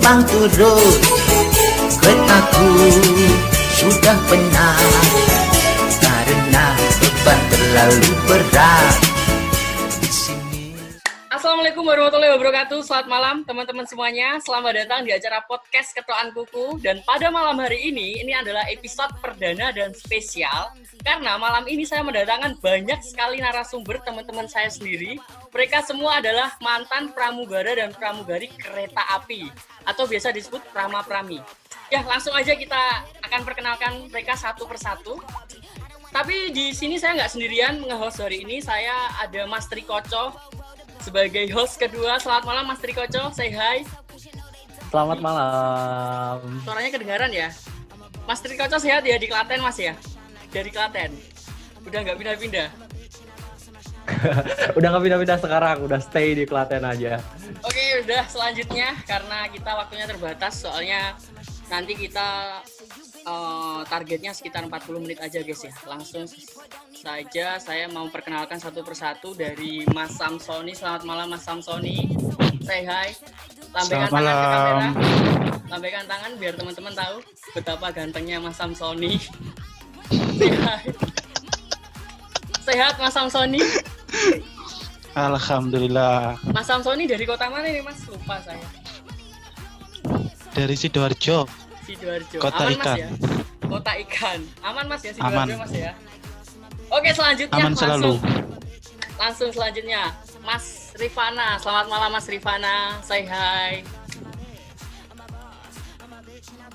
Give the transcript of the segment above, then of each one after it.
numpang turun, keretaku sudah penat karena beban terlalu berat. Assalamualaikum warahmatullahi wabarakatuh. Selamat malam teman-teman semuanya. Selamat datang di acara podcast Ketokan Kuku. Dan pada malam hari ini adalah episode perdana dan spesial. Karena malam ini saya mendatangkan banyak sekali narasumber teman-teman saya sendiri. Mereka semua adalah mantan pramugara dan pramugari kereta api. Atau biasa disebut prama-prami. Ya, langsung aja kita akan perkenalkan mereka satu persatu. Tapi di sini saya nggak sendirian nge-host hari ini. Saya ada Mas Trikoco sebagai host kedua. Selamat malam Mas Trikoco, say hi. Selamat malam. Suaranya kedengaran ya? Mas Trikoco sehat ya di Klaten Mas ya? Dari Klaten. Udah nggak pindah-pindah? Udah nggak pindah-pindah sekarang, udah stay di Klaten aja. Oke, udah selanjutnya karena kita waktunya terbatas soalnya nanti kita targetnya sekitar 40 menit aja guys ya. Langsung saja saya mau perkenalkan satu persatu dari Mas Samsoni. Selamat malam Mas Samsoni. Say hi. Lambaikan tangan ke kamera. Lambaikan tangan biar teman-teman tahu betapa gantengnya Mas Samsoni. Say hi. Sehat Mas Samsoni? Alhamdulillah. Mas Samsoni dari kota mana nih Mas? Lupa saya. Dari Sidoarjo. Sidoarjo. Kota Aman ikan. Mas ya? Kota ikan. Aman Mas ya Sidoarjo Aman. Mas ya? Oke, selanjutnya Aman selalu. Langsung selanjutnya Mas Rifana. Selamat malam Mas Rifana. Say hi.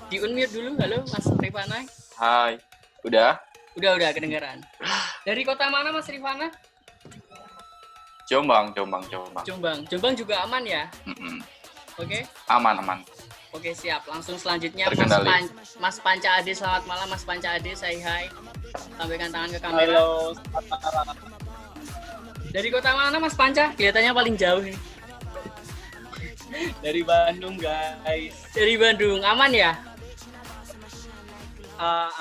Di unmute dulu. Halo Mas Rifana. Hai, udah? Udah kedengaran. Dari kota mana Mas Rifana? Jombang. Jombang juga aman ya? Mm-mm. Oke. Aman. Oke, siap. Langsung selanjutnya Terkendali. Mas Panca Ade. Selamat malam Mas Panca Ade. Say hi. Sampaikan tangan ke kamera. Halo, selamat malam. Dari kota mana Mas Panca? Kelihatannya paling jauh nih. Dari Bandung, guys. Dari Bandung. Aman ya?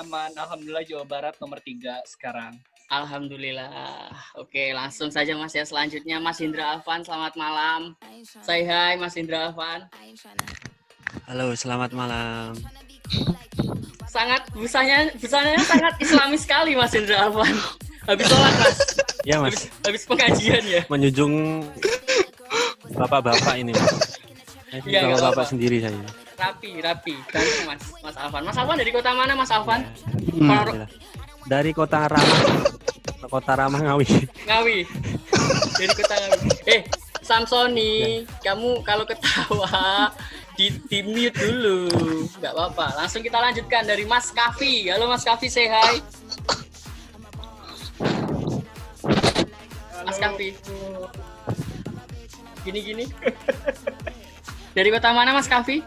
Aman, alhamdulillah. Jawa Barat nomor 3 sekarang. Alhamdulillah. Oke, langsung saja Mas ya. Selanjutnya Mas Indra Alvan. Selamat malam. Say hi Mas Indra Alvan. Halo, selamat malam. Sangat busanya sangat islami sekali Mas Indra Alvan. Habis sholat Mas. Ya Mas, Habis pengajian ya. menjunjung bapak-bapak ini Mas. Iya, nggak Bapak-bapak apa-apa. sendiri saya. Rapi. Ganteng Mas Alvan. Mas Alvan dari kota mana Mas Alvan? Alhamdulillah. Dari kota Ramah Ngawi. Ngawi. Dari kota Ngawi. Samsoni, kamu kalau ketawa di mute dulu. Nggak apa-apa. Langsung kita lanjutkan dari Mas Kafi. Halo Mas Kafi, say hi. Mas Kafi. Gini. Dari kota mana Mas Kafi?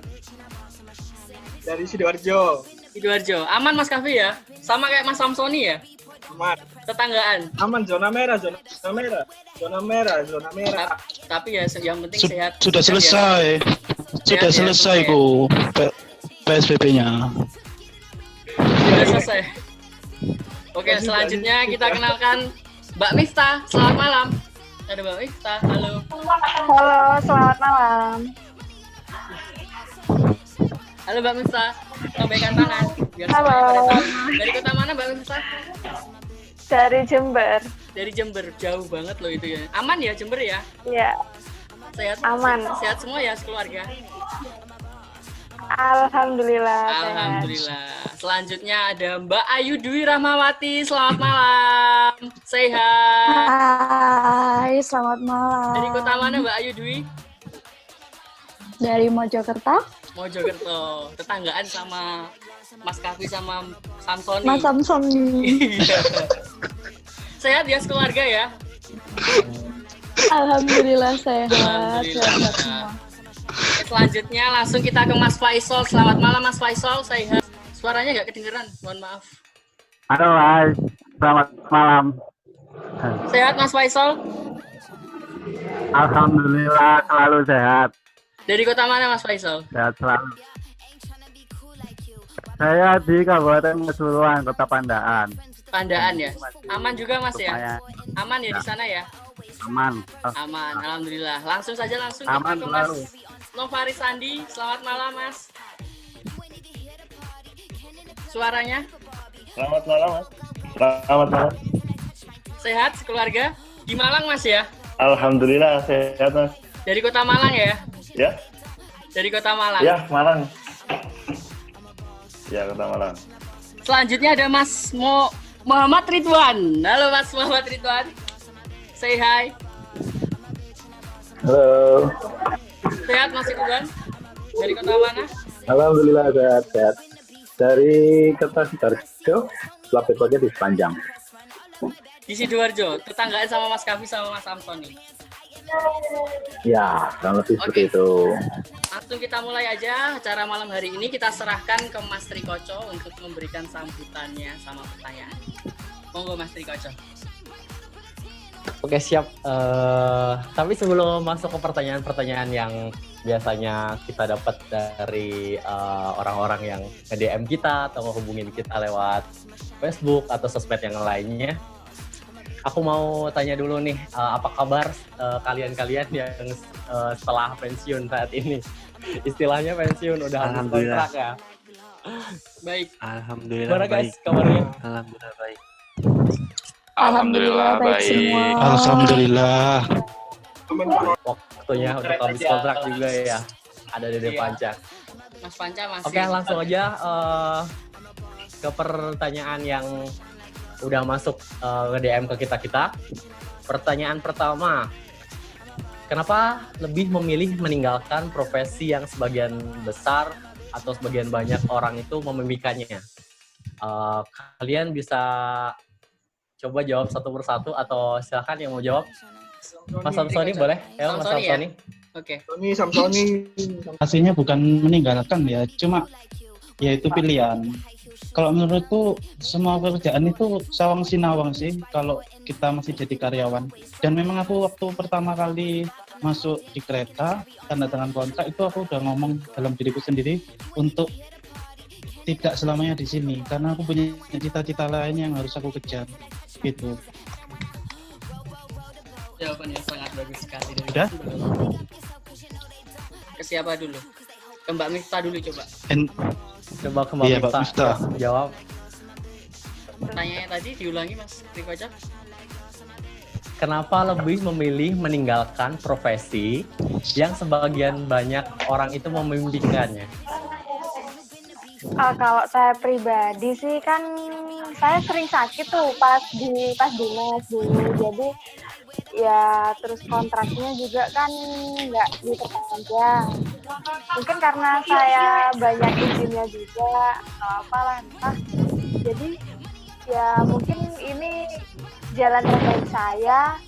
Dari Sidoarjo. Sidoarjo. Aman Mas Kafi ya? Sama kayak Mas Samsoni ya? Aman. Tetanggaan. Aman, zona merah. Tapi ya yang penting sehat. Sudah sehat selesai. ya. Sudah Sehat ya, selesai semuanya. Bu PSBB-nya. Sudah selesai. Oke, selanjutnya kita kenalkan Mbak Miftah. Selamat malam. Ada Mbak Miftah. Halo. Halo, selamat malam. Halo Mbak Miftah. Lambaikan tangan. Biar Halo. semuanya pada tahu. Dari kota mana Mbak Miftah? Dari Jember. Dari Jember. Jauh banget loh itu ya. Aman ya Jember ya? Ya, Sehat. Aman. Sehat semua ya sekeluarga. alhamdulillah. sehat. Alhamdulillah. Selanjutnya ada Mbak Ayu Dwi Rahmawati. Selamat malam. Say hi. Hai, selamat malam. Dari kota mana Mbak Ayu Dwi? Dari Mojokerto. Mojokerto. Tetanggaan sama Mas Kafi sama Samsoni. Mas Samsoni. Iya. Sehat ya sekeluarga ya? Alhamdulillah sehat. Alhamdulillah. Sehat semua. Oke, selanjutnya langsung kita ke Mas Faisal. Selamat malam Mas Faisal. Saya suaranya nggak kedengeran. Mohon maaf. Halo Mas, selamat malam. Sehat Mas Faisal? Alhamdulillah selalu sehat. Dari kota mana Mas Faisal? Sehat selalu. Saya di Kabupaten Pasuruan, Kota Pandaan. Pandaan ya? Aman juga Mas ya? Supaya Aman ya di sana ya? aman. Aman, alhamdulillah. Langsung saja Aman kita ke Mas selalu. Novari Sandi. Selamat malam, Mas. Suaranya Selamat malam, Mas. Selamat malam. sehat sekeluarga? Di Malang, Mas ya? Alhamdulillah sehat, Mas. Dari kota Malang ya? Ya? Dari kota Malang. Ya, Malang. Ya, Kota Malang. Selanjutnya ada Mas Muhammad Ridwan. Halo Mas Muhammad Ridwan. Say hi. Halo. Sehat Mas Ridwan? Dari kota mana? Alhamdulillah sehat. Dari Kota Sidoarjo, lapetnya di Sepanjang. Di Sidoarjo. Tetanggaan sama Mas Kavi sama Mas Amsoni. Ya, kurang lebih seperti itu. Langsung kita mulai aja acara malam hari ini. Kita serahkan ke Mas Trikoco untuk memberikan sambutannya sama pertanyaan. Monggo Mas Trikoco. Oke, siap. Tapi sebelum masuk ke pertanyaan-pertanyaan yang biasanya kita dapat dari orang-orang yang nge-DM kita atau ngehubungin kita lewat Facebook atau sosmed yang lainnya, aku mau tanya dulu nih, apa kabar kalian-kalian yang setelah pensiun saat ini? Istilahnya pensiun, udah habis kontrak ya? Baik. Alhamdulillah Gimana guys baik. kabarnya? Alhamdulillah baik. Alhamdulillah baik. semua. Alhamdulillah. Waktunya untuk habis kontrak juga ya. Ada Dede Iya. Panca. Mas Panca masih. Oke, langsung aja ke pertanyaan yang udah masuk ke DM ke kita. Pertanyaan pertama, kenapa lebih memilih meninggalkan profesi yang sebagian besar atau sebagian banyak orang itu memimpikannya? Kalian bisa coba jawab satu persatu atau silakan yang mau jawab. Mas Samsoni boleh? Ya, Mas Samsoni ya? Samsoni. Oke. Aslinya bukan meninggalkan ya, cuma ya itu pilihan. Kalau menurutku semua pekerjaan itu sawang sinawang sih kalau kita masih jadi karyawan. Dan memang aku waktu pertama kali masuk di kereta tanda tangan kontrak itu aku udah ngomong dalam diriku sendiri untuk tidak selamanya di sini karena aku punya cita-cita lain yang harus aku kejar gitu. Jawaban yang sangat bagus sekali dari Udah? Mas Bro. Ke siapa dulu? Ke Mbak Miftah dulu coba. Coba kembali Iya, Pak Miftah. jawab. Pertanyaannya tadi diulangi Mas Trikoco. Kenapa lebih memilih meninggalkan profesi yang sebagian banyak orang itu memimpikannya? Kalau saya pribadi sih kan saya sering sakit tuh pas dinas dulu, jadi ya terus kontraknya juga kan nggak diperpanjang. Mungkin karena saya banyak izinnya juga atau apalah entah. Jadi ya mungkin ini jalan terbaik saya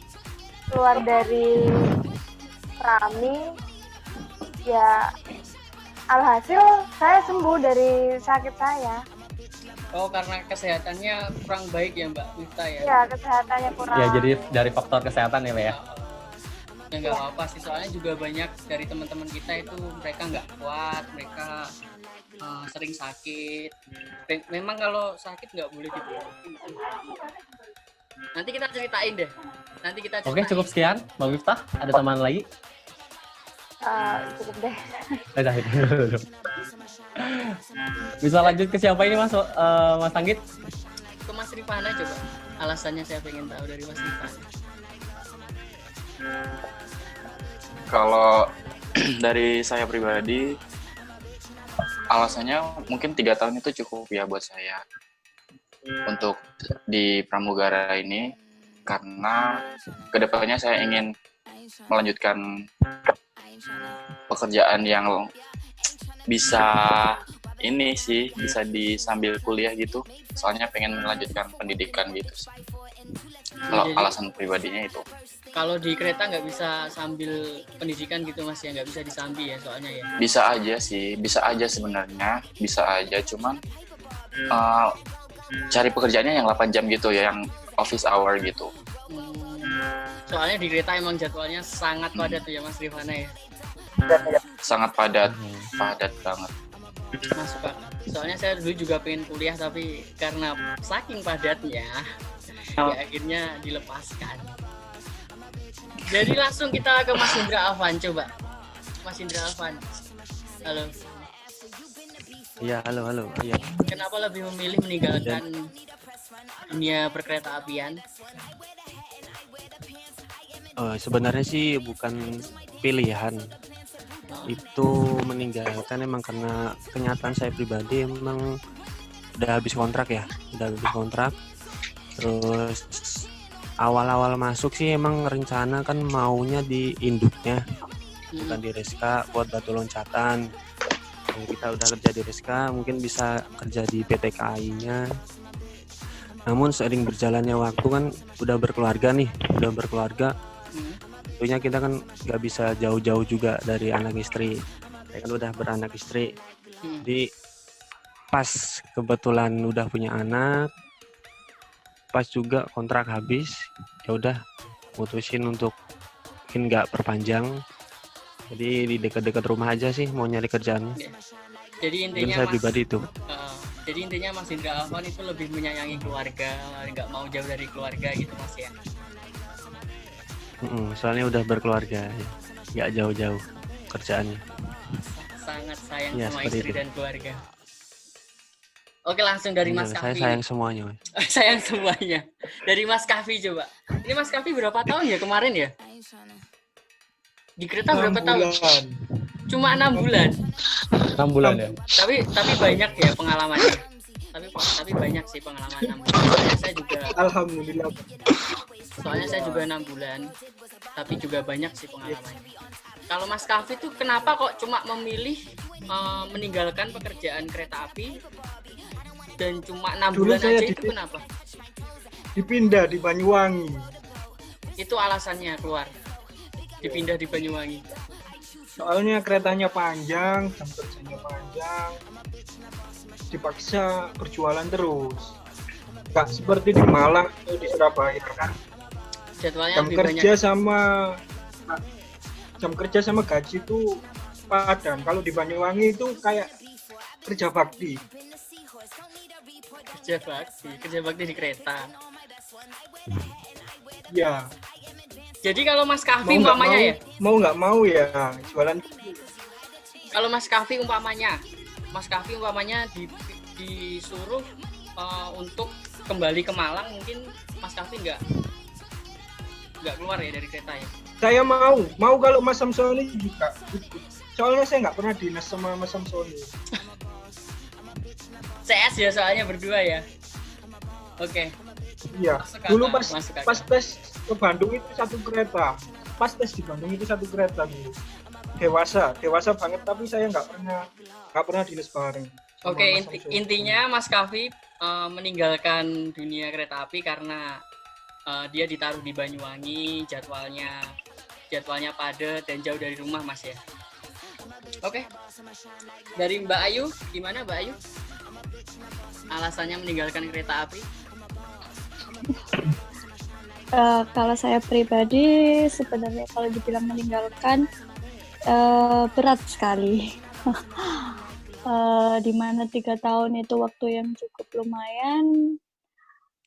keluar dari Prami. Ya alhasil saya sembuh dari sakit saya. Oh, karena kesehatannya kurang baik ya Mbak Miftah ya? Ya kesehatannya kurang. Ya jadi dari faktor kesehatan ya, Mbak ya. Ya nggak apa-apa sih, soalnya juga banyak dari teman-teman kita itu mereka nggak kuat, mereka sering sakit. Memang kalau sakit nggak boleh dibohongin. Nanti kita ceritain deh. Oke, cukup sekian, Mbak Miftah. Ada tambahan lagi? Cukup deh. Bisa lanjut ke siapa ini Mas Anggit? Ke Mas Rifana coba. Alasannya saya pengen tahu dari Mas Rifana. Kalau dari saya pribadi, alasannya mungkin 3 tahun itu cukup ya buat saya untuk di pramugara ini, karena kedepannya saya ingin melanjutkan pekerjaan yang bisa ini sih, bisa sambil kuliah gitu, soalnya pengen melanjutkan pendidikan gitu sih. Kalau alasan pribadinya itu. Kalau di kereta nggak bisa sambil pendidikan gitu Mas ya, nggak bisa disambi ya soalnya ya? Bisa aja sih, bisa aja sebenarnya, bisa aja, cuman cari pekerjaannya yang 8 jam gitu ya, yang office hour gitu. Soalnya di kereta emang jadwalnya sangat padat tuh ya Mas Rifana ya? Sangat padat banget. Masuk Pak. Soalnya saya dulu juga pengen kuliah tapi karena saking padatnya ya akhirnya dilepaskan. Jadi langsung kita ke Mas Indra Afan coba. Mas Indra Alvan. Halo. Iya, halo. Iya. Kenapa lebih memilih meninggalkan dunia perkereta apian? Sebenarnya sih bukan pilihan. Itu meninggalkan emang karena kenyataan saya pribadi emang udah habis kontrak ya. Terus awal-awal masuk sih emang rencana kan maunya di induknya, bukan di Reska buat batu loncatan. Kita udah kerja di Reska, mungkin bisa kerja di PT KAI-nya. Namun seiring berjalannya waktu kan udah berkeluarga. Tentunya kita kan nggak bisa jauh-jauh juga dari anak istri. Saya kan udah beranak istri. Jadi pas kebetulan udah punya anak, pas juga kontrak habis, ya udah mutusin untuk mungkin nggak perpanjang. Jadi di dekat-dekat rumah aja sih mau nyari kerjaan. Jadi intinya saya pribadi itu. Jadi intinya Mas Indra Alvan itu lebih menyayangi keluarga, nggak mau jauh dari keluarga gitu Mas ya. Soalnya udah berkeluarga, nggak jauh-jauh kerjaannya. Sangat sayang ya, sama istri itu. dan keluarga. Oke, langsung dari Mas Kavi. Saya sayang semuanya. Sayang semuanya. Dari Mas Kavi coba. Ini Mas Kavi berapa tahun ya kemarin ya? Di kereta berapa tahun? Cuma 6 bulan. 6 bulan ya. Tapi banyak ya pengalamannya. Tapi banyak sih pengalaman 6 bulan. Saya juga. Alhamdulillah. Soalnya saya juga 6 bulan. Tapi juga banyak sih pengalamannya. Kalau Mas Kavi tuh kenapa kok cuma memilih meninggalkan pekerjaan kereta api dan cuma 6 bulan aja itu kenapa? Dipindah di Banyuwangi. Itu alasannya keluar. Dipindah di Banyuwangi. Soalnya keretanya panjang, jam kerjanya panjang, dipaksa berjualan terus. Gak seperti di Malang atau di Surabaya kan. Jadwalnya jam lebih kerja banyak. Jam kerja sama gaji itu padan. Kalau di Banyuwangi itu kayak kerja bakti. Kerja bakti di kereta. Ya. Jadi kalau Mas Kavi umpamanya ya? Mau nggak mau ya jualan. Kalau Mas Kavi umpamanya disuruh untuk kembali ke Malang, mungkin Mas Kavi nggak keluar ya dari kereta ya? Saya mau kalau Mas Samsoni juga. Soalnya saya nggak pernah dinas sama Mas Samsoni. CS ya soalnya berdua ya. Oke. Iya. Dulu pas tes ke Bandung itu satu kereta. Pas tes di Bandung itu satu kereta dulu. Dewasa banget tapi saya nggak pernah dinas bareng. Oke, intinya Mas Kavi meninggalkan dunia kereta api karena dia ditaruh di Banyuwangi, jadwalnya padat dan jauh dari rumah Mas ya. Oke. Dari Mbak Ayu, gimana Mbak Ayu? Alasannya meninggalkan kereta api? Kalau saya pribadi sebenarnya kalau dibilang meninggalkan berat sekali. Dimana 3 tahun itu waktu yang cukup lumayan,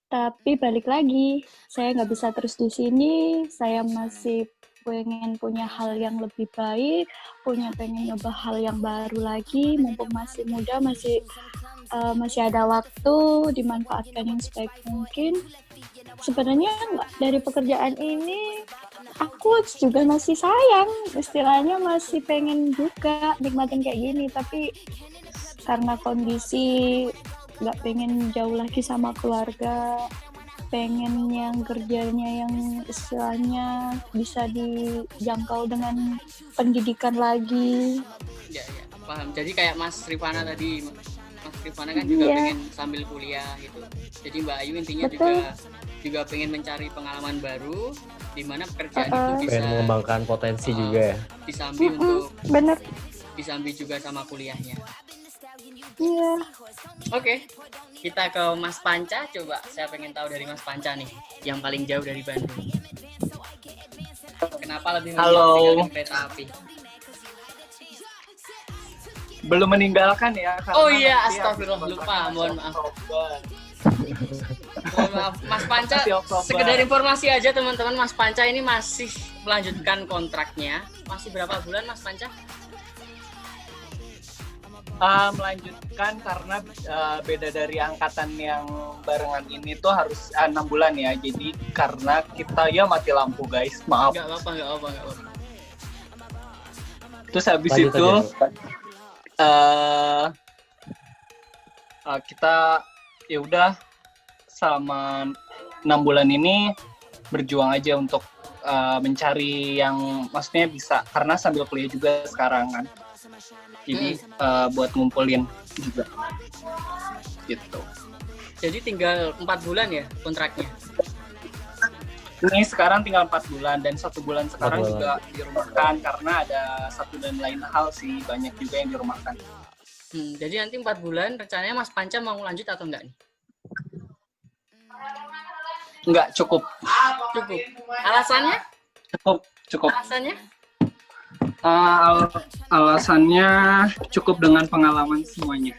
tapi balik lagi saya nggak bisa terus di sini. Saya masih pengen punya hal yang lebih baik, pengen nyoba hal yang baru lagi, mumpung masih muda, masih ada waktu, dimanfaatkan yang sebaik mungkin. Sebenarnya dari pekerjaan ini aku juga masih sayang, istilahnya masih pengen juga nikmatin kayak gini, tapi karena kondisi nggak pengen jauh lagi sama keluarga, pengen yang kerjanya yang istilahnya bisa dijangkau dengan pendidikan lagi. Ya, paham. Jadi kayak Mas Rifana tadi, Mas Rifana kan juga pengen sambil kuliah gitu. Jadi Mbak Ayu intinya juga pengen mencari pengalaman baru di mana pekerjaan itu bisa pengen mengembangkan potensi juga ya. Disambi untuk disambi juga sama kuliahnya. Iya. Oke. Kita ke Mas Panca, coba saya pengen tahu dari Mas Panca nih, yang paling jauh dari Bandung. Kenapa lebih memilih kereta api? Belum meninggalkan ya. Oh iya, astagfirullah, lupa, mohon maaf. Mohon maaf, Mas Panca, sekedar informasi aja teman-teman, Mas Panca ini masih melanjutkan kontraknya. Masih berapa bulan Mas Panca? Melanjutkan karena beda dari angkatan yang barengan ini tuh harus 6 bulan ya. Jadi karena kita ya mati lampu guys, maaf. Nggak apa-apa. Terus habis Lanjut itu kita ya udah selama 6 bulan ini berjuang aja untuk mencari yang maksudnya bisa, karena sambil kuliah juga sekarang kan. Jadi buat ngumpulin juga gitu. Jadi tinggal 4 bulan ya kontraknya? Ini sekarang tinggal 4 bulan dan 1 bulan sekarang juga dirumahkan karena ada satu dan lain hal sih, banyak juga yang dirumahkan. Jadi nanti 4 bulan rencananya Mas Panca mau lanjut atau enggak nih? Enggak, cukup. Alasannya? Cukup. Alasannya? Alasannya cukup dengan pengalaman semuanya.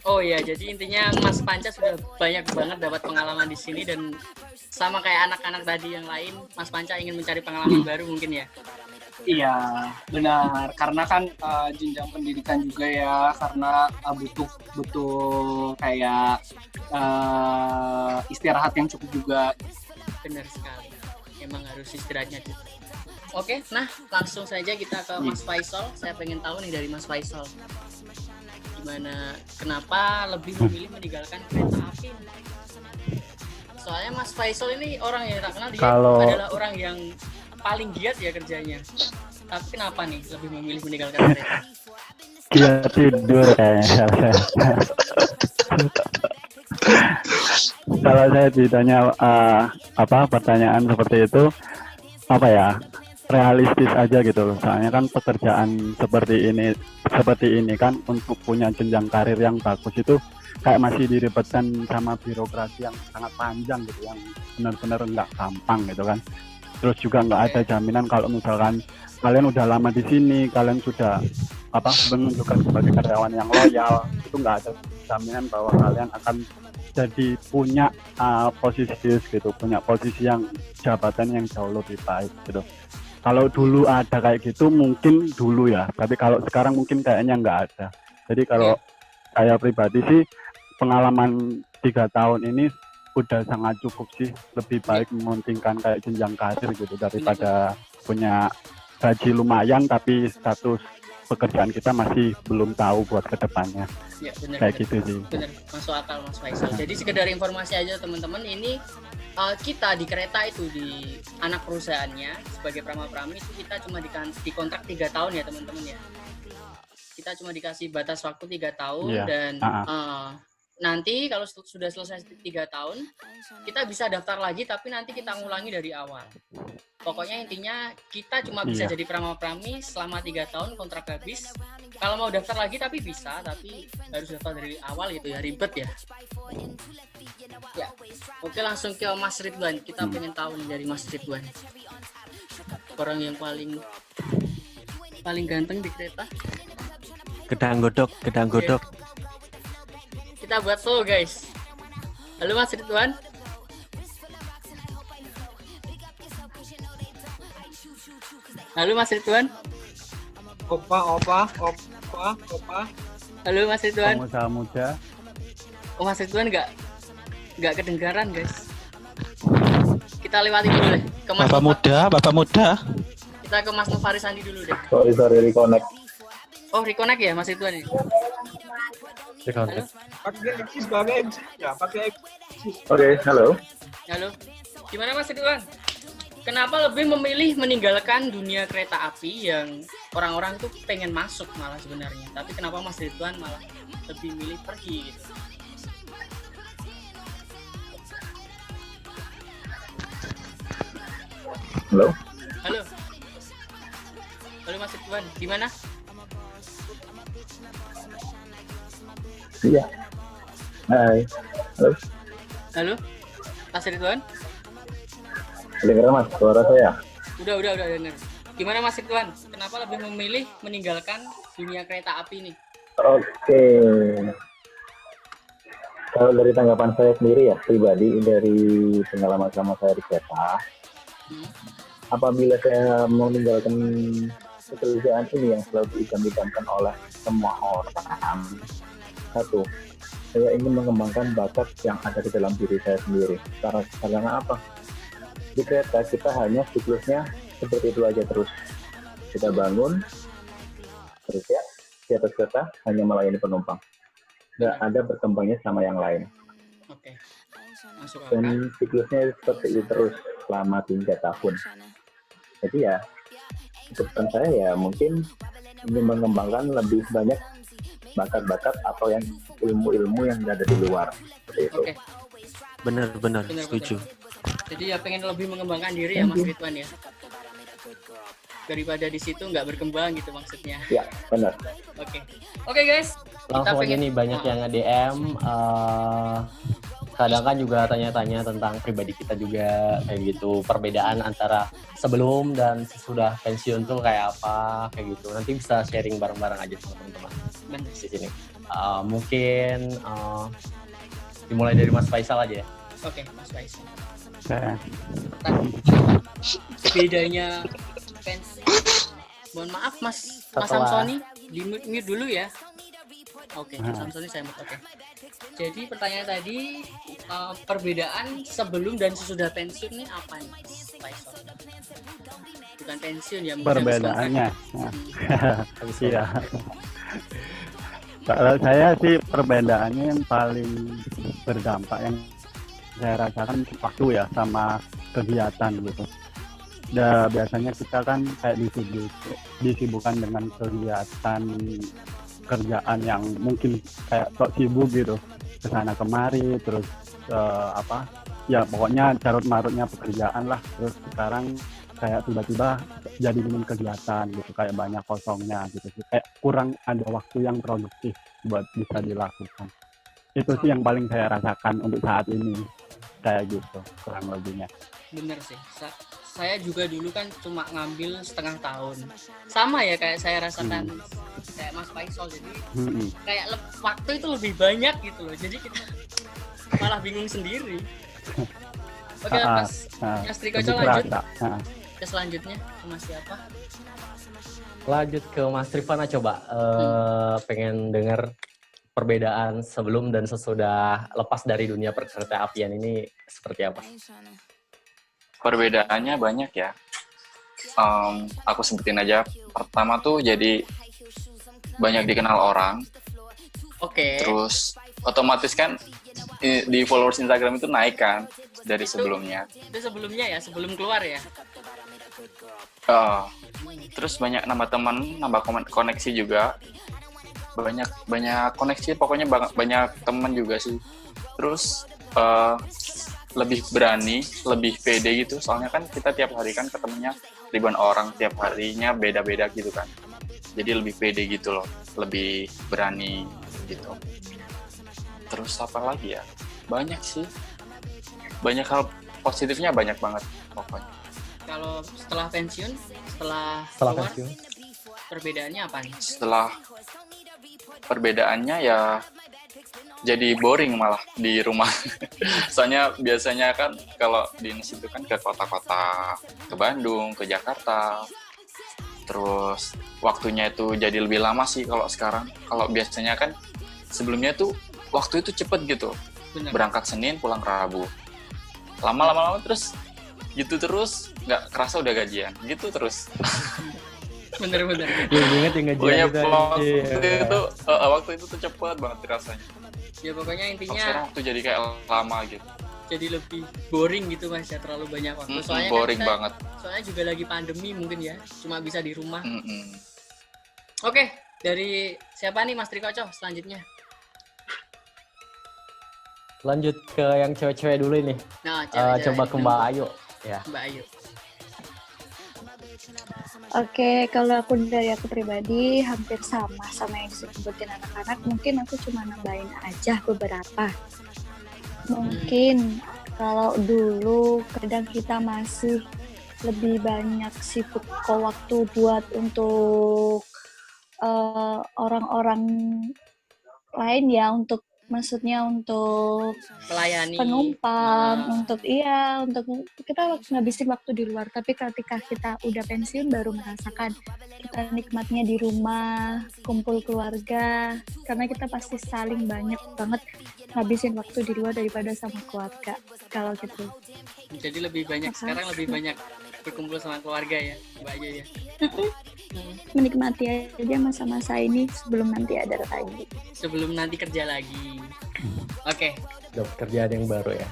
Oh iya, jadi intinya Mas Panca sudah banyak banget dapat pengalaman di sini dan sama kayak anak-anak tadi yang lain, Mas Panca ingin mencari pengalaman baru mungkin ya? Iya, benar. Karena kan jenjang pendidikan juga ya, karena butuh kayak istirahat yang cukup juga. Benar sekali. Emang harus istirahatnya juga. Oke, nah langsung saja kita ke Mas Faisal. Saya pengen tahu nih dari Mas Faisal, gimana, kenapa lebih memilih meninggalkan kereta api? Soalnya Mas Faisal ini orang yang tak kenal, dia adalah orang yang paling giat ya kerjanya. Tapi kenapa nih lebih memilih meninggalkan kereta? Dia tidur kayaknya. Kalau saya ditanya pertanyaan seperti itu, apa ya, realistis aja gitu loh. Soalnya kan pekerjaan seperti ini kan untuk punya jenjang karir yang bagus itu kayak masih diribetkan sama birokrasi yang sangat panjang gitu, yang benar-benar nggak gampang gitu kan. Terus juga nggak ada jaminan kalau misalkan kalian udah lama di sini, kalian sudah menunjukkan sebagai karyawan yang loyal, itu nggak ada jaminan bahwa kalian akan jadi punya posisi gitu, punya posisi yang jabatan yang jauh lebih baik gitu. Kalau dulu ada kayak gitu mungkin dulu ya, tapi kalau sekarang mungkin kayaknya nggak ada. Jadi kalau saya pribadi sih, pengalaman 3 tahun ini udah sangat cukup sih, lebih baik mementingkan kayak jenjang karir gitu daripada punya gaji lumayan tapi status pekerjaan kita masih belum tahu buat kedepannya. Ya, bener, kayak gitu sih. Bener, masuk akal Mas Faisal. Jadi sekedar informasi aja teman-teman, ini kita di kereta itu, di anak perusahaannya sebagai Prama-Prami itu kita cuma dikontrak 3 tahun ya teman-teman ya. Kita cuma dikasih batas waktu 3 tahun dan nanti kalau sudah selesai 3 tahun kita bisa daftar lagi, tapi nanti kita ngulangi dari awal. Pokoknya intinya kita cuma bisa jadi Prama-Prami selama 3 tahun kontrak habis. Kalau mau daftar lagi tapi bisa, tapi harus daftar dari awal gitu ya, ribet ya. Ya, oke, langsung ke Mas Ridwan. Kita pengen tahu nih dari Mas Ridwan, orang yang paling ganteng di kereta. Gedang godok. Kita buat slow guys. Halo Mas Ridwan. Halo Mas Ridwan. Opa. Halo Mas Ridwan. Pengusaha muda. Oh, Mas Ridwan nggak kedengaran guys. Kita lewati dulu deh ke Mas Bapak muda. Kita ke Mas Novari Sandi dulu deh. Sorry, reconnect. Oh, reconnect ya Mas Ridwan ini. Reconnect. Pakai Oke, halo. Halo. Gimana Mas Ridwan? Kenapa lebih memilih meninggalkan dunia kereta api yang orang-orang tuh pengen masuk malah sebenarnya, tapi kenapa Mas Ridwan malah lebih milih pergi gitu? Halo. Halo Mas Ridwan, gimana? Iya. Hai. Halo, Mas Ridwan? Dengar Mas, suara saya? Udah dengar. Gimana Mas Ridwan? Kenapa lebih memilih meninggalkan dunia kereta api nih? Oke. Kalau dari tanggapan saya sendiri ya, pribadi dari pengalaman sama saya di kereta, apabila saya meninggalkan pekerjaan ini yang selalu diidam-idamkan oleh semua orang, satu, saya ingin mengembangkan bakat yang ada di dalam diri saya sendiri. Karena apa? Di kereta kita hanya siklusnya seperti itu aja terus. Kita bangun, terus ya, di atas kereta hanya melayani penumpang. Nggak ada berkembangnya sama yang lain. Oke. Masuk akal. Dan siklusnya seperti itu terus selama 3 tahun. Jadi ya, keputusan saya ya mungkin ingin mengembangkan lebih banyak bakat-bakat atau yang ilmu-ilmu yang ada di luar. Seperti itu. Oke. Benar, setuju. Jadi ya pengen lebih mengembangkan diri ya Mas Ridwan ya. Daripada di situ nggak berkembang gitu maksudnya. Ya, benar. Oke guys. Langsung aja nih banyak yang nge-DM. Kadang kan juga tanya-tanya tentang pribadi kita juga kayak gitu. Perbedaan antara sebelum dan sesudah pensiun tuh kayak apa kayak gitu. Nanti bisa sharing bareng-bareng aja sama teman-teman di sini. Mungkin dimulai dari Mas Faisal aja ya. Oke, Mas Faisal. Bedanya pensi. Mohon maaf Mas Samsoni, di mute dulu ya. Oke, Samsoni saya mute. Oke. Jadi pertanyaan tadi perbedaan sebelum dan sesudah pensiun nih apa nih Mas Faisal? Bukan pensiun ya, mungkin perbedaannya. Iya. Kalau saya sih perbedaannya yang paling berdampak yang saya rasakan waktu ya sama kegiatan gitu. Biasanya kita kan kayak disibukkan dengan kegiatan kerjaan yang mungkin kayak sok sibuk gitu, kesana kemari, terus ya pokoknya carut marutnya pekerjaan lah. Terus sekarang kayak tiba-tiba jadi dengan kegiatan gitu, kayak banyak kosongnya gitu, kayak kurang ada waktu yang produktif buat bisa dilakukan. Itu sih yang paling saya rasakan untuk saat ini, kayak gitu kurang lebihnya. Bener sih, saya juga dulu kan cuma ngambil setengah tahun, sama ya kayak saya rasakan kayak Mas Faisal. Jadi kayak waktu itu lebih banyak gitu loh, jadi kita malah bingung sendiri. Oke, Mas Triko lanjut ke selanjutnya ke Mas siapa? Lanjut ke Mas Rifana coba. Pengen dengar perbedaan sebelum dan sesudah lepas dari dunia perkereta apian ini seperti apa? Perbedaannya banyak ya. Aku sebutin aja. Pertama tuh jadi banyak dikenal orang. Oke. Terus otomatis kan di followers Instagram itu naik kan dari sebelumnya. Itu sebelumnya ya, sebelum keluar ya. Terus banyak nambah teman, nambah koneksi juga. Banyak koneksi, pokoknya banyak teman juga sih. Terus lebih berani, lebih pede gitu. Soalnya kan kita tiap hari kan ketemunya ribuan orang, tiap harinya beda-beda gitu kan. Jadi lebih pede gitu loh, lebih berani gitu. Terus apa lagi ya? Banyak sih. Banyak hal positifnya, banyak banget pokoknya. Kalau setelah pensiun, setelah keluar, pensiun, perbedaannya apa nih? Setelah perbedaannya ya jadi boring malah di rumah. Soalnya biasanya kan kalau dinas itu kan ke kota-kota, ke Bandung, ke Jakarta. Terus waktunya itu jadi lebih lama sih kalau sekarang. Kalau biasanya kan sebelumnya tuh waktu itu cepet gitu. Bener. Berangkat Senin, pulang Rabu. Lama-lama terus gitu terus, nggak kerasa udah gajian. Gitu terus. Bener-bener. Ya inget yang gajian waktu itu tuh cepet banget rasanya. Ya pokoknya intinya sekarang waktu jadi kayak lama gitu. Jadi lebih boring gitu Mas ya, terlalu banyak waktu. Soalnya boring kan banget. Soalnya juga lagi pandemi mungkin ya, cuma bisa di rumah. Oke, dari siapa nih Mas Triko selanjutnya? Lanjut ke yang cewek-cewek dulu ini. Nah, coba ke Mbak Ayu ya. Mbak Ayu. Oke, kalau dari aku pribadi hampir sama yang disebutin anak-anak. Mungkin aku cuma nambahin aja beberapa. Mungkin kalau dulu kadang kita masih lebih banyak sibuk waktu buat untuk orang-orang lain ya, untuk maksudnya untuk Melayani penumpang, untuk kita ngabisin waktu di luar. Tapi ketika kita udah pensiun baru merasakan kita nikmatnya di rumah, kumpul keluarga, karena kita pasti saling banyak banget ngabisin waktu di luar daripada sama keluarga. Kalau gitu. Jadi lebih banyak sekarang lebih banyak berkumpul sama keluarga ya, Mbak Ayu ya. Menikmati aja masa-masa ini sebelum nanti ada lagi. Sebelum nanti kerja lagi. Oke. Dapat kerjaan yang baru ya.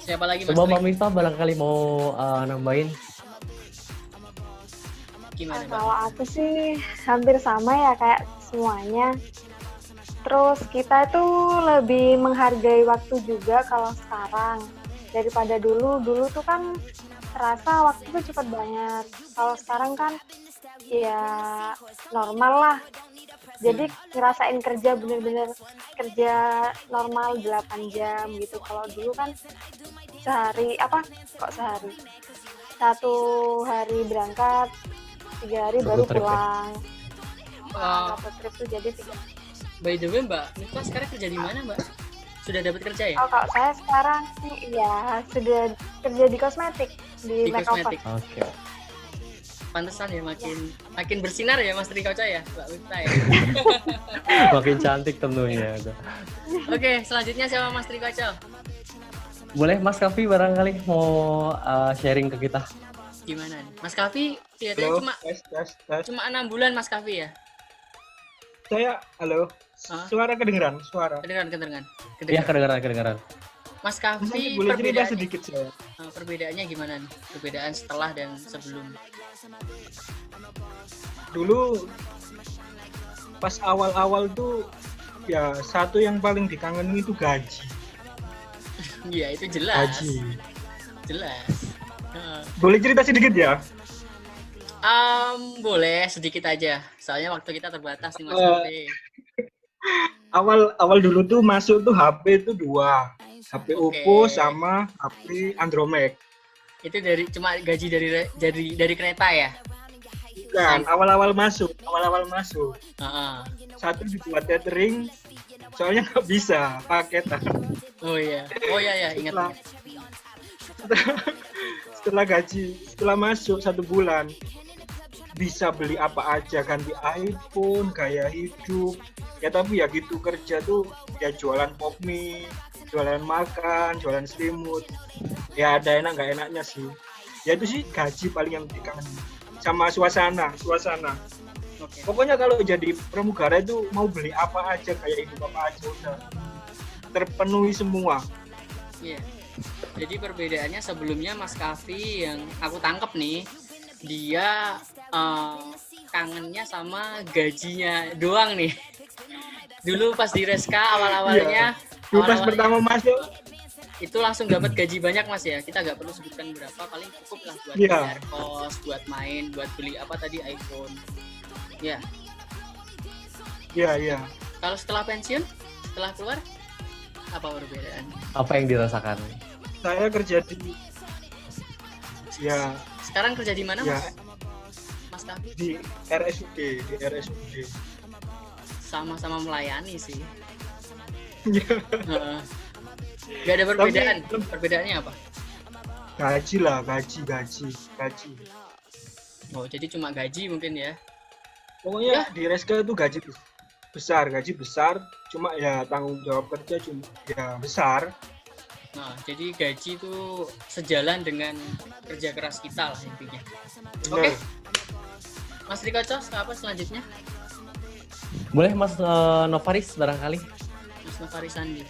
Siapa lagi Mas? Coba Mbak Miftah barangkali mau nambahin. Gimana, Mbak? Kalau aku sih hampir sama ya kayak semuanya. Terus kita itu lebih menghargai waktu juga kalau sekarang daripada dulu. Dulu tuh kan terasa waktu itu cepat banget. Kalau sekarang kan ya normal lah. Jadi ngerasain kerja bener-bener kerja normal 8 jam gitu. Kalau dulu kan sehari 1 hari berangkat, 3 hari baru pulang. Satu trip tuh jadi 3. By the way Mbak, Miftah sekarang kerja di mana Mbak? Sudah dapat kerja ya? Oh, kalau saya sekarang sudah kerja di kosmetik, di makeover. Oke. Pantesan ya makin bersinar ya Mas Rikoco ya, Mbak Miftah ya. Makin cantik tentunya. Oke, selanjutnya siapa Mas Rikoco? Boleh Mas Kavi barangkali mau sharing ke kita. Gimana nih? Mas Kavi kelihatannya cuma 6 bulan Mas Kavi ya? Halo. Suara kedengeran, suara. Kedengeran. Iya, kedengeran. Mas Kavi boleh cerita sedikit saya. Perbedaannya gimana nih? Perbedaan setelah dan sebelum. Dulu pas awal-awal tuh ya satu yang paling dikangenin itu gaji. Iya, itu jelas. Gaji. Jelas. Boleh cerita sedikit ya? Boleh sedikit aja. Soalnya waktu kita terbatas nih Mas Kavi. Awal dulu tuh masuk tuh HP itu 2. HP Oppo sama HP Andromax. Itu cuma gaji dari kereta ya? Bukan, awal-awal masuk. Satu dibuat tethering, soalnya nggak bisa paketan. Oh iya, ingat. Setelah masuk 1 bulan, bisa beli apa aja, ganti iPhone, gaya hidup. Ya tapi ya gitu, kerja tuh ya jualan pop mie, jualan makan, jualan selimut. Ya ada enak nggak enaknya sih. Ya itu sih gaji paling yang dikangenin. Sama suasana. Pokoknya kalau jadi pramugara itu mau beli apa aja, kayak hidup apa aja udah terpenuhi semua. Iya. Jadi perbedaannya sebelumnya Mas Kavi yang aku tangkep nih, dia kangennya sama gajinya doang nih. Dulu pas di Reska awal-awalnya. Dulu pas pertama masuk itu langsung dapat gaji banyak Mas ya. Kita nggak perlu sebutkan berapa, paling cukup lah buat bayar kos, buat main, buat beli apa tadi iPhone. Ya. Iya. Kalau setelah pensiun, setelah keluar, apa perbedaan? Apa yang dirasakan? Saya kerja di Sekarang kerja di mana Mas? Mas Kavi? Di RSUD. Sama-sama melayani sih. Gak ada perbedaan. Perbedaannya apa? Gaji lah, gaji. Oh, jadi cuma gaji mungkin ya? Pokoknya di Reska itu gaji besar. Cuma ya tanggung jawab kerja cuma ya besar. Nah, jadi gaji itu sejalan dengan kerja keras kita lah intinya. Oke. Mas Rikoco, apa selanjutnya? Boleh Mas Novaris barangkali. Mas Novaris Andi.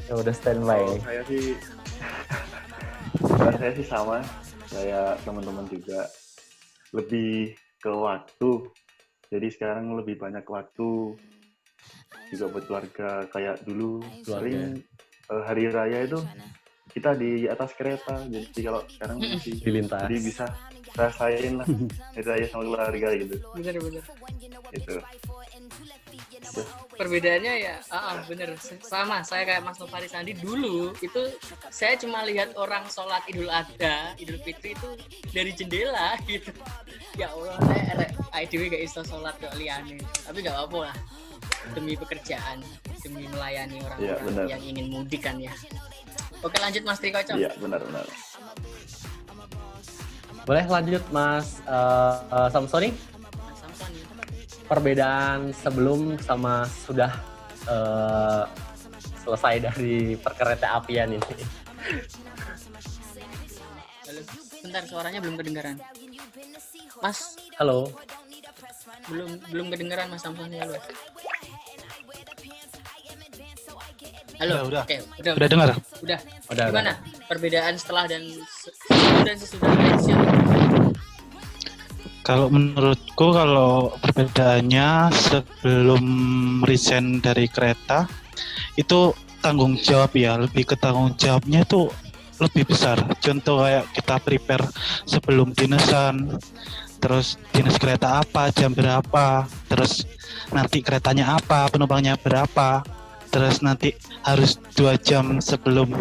Ya udah standby. Saya sih sama, kayak teman-teman juga lebih ke waktu. Jadi sekarang lebih banyak waktu juga buat keluarga. Kayak dulu sering hari raya itu kita di atas kereta, jadi kalau sekarang masih dilintas. Jadi bisa rasain lah hari raya sama keluarga gitu. Bener. Itu. Perbedaannya ya, bener sama. Saya kayak Mas Novaris Andi dulu itu saya cuma lihat orang sholat Idul Adha, Idul Fitri itu dari jendela gitu. Ya Allah, IDW gak iso sholat ke liane, tapi gak apa-apa lah. demi pekerjaan, demi melayani Iya, orang-orang benar. yang ingin mudik kan ya. Oke, lanjut Mas Trikoco. Iya, benar-benar. Boleh lanjut Mas Samsoni? Mas Samsoni. Perbedaan sebelum sama sudah selesai dari perkereta apian ini. Halo, bentar suaranya belum kedengaran. Mas, Halo. belum kedengaran Mas Samsoni, halo. Halo. Udah. Oke, Udah dengar? Udah. Udah, Gimana perbedaan setelah dan sebelum dan sesudah pensiun? Kalau menurutku kalau perbedaannya sebelum resign dari kereta itu tanggung jawab ya, lebih ke tanggung jawabnya itu lebih besar. Contoh kayak kita prepare sebelum dinasan, terus dinas kereta apa, jam berapa, terus nanti keretanya apa, penumpangnya berapa, terus nanti harus 2 jam sebelum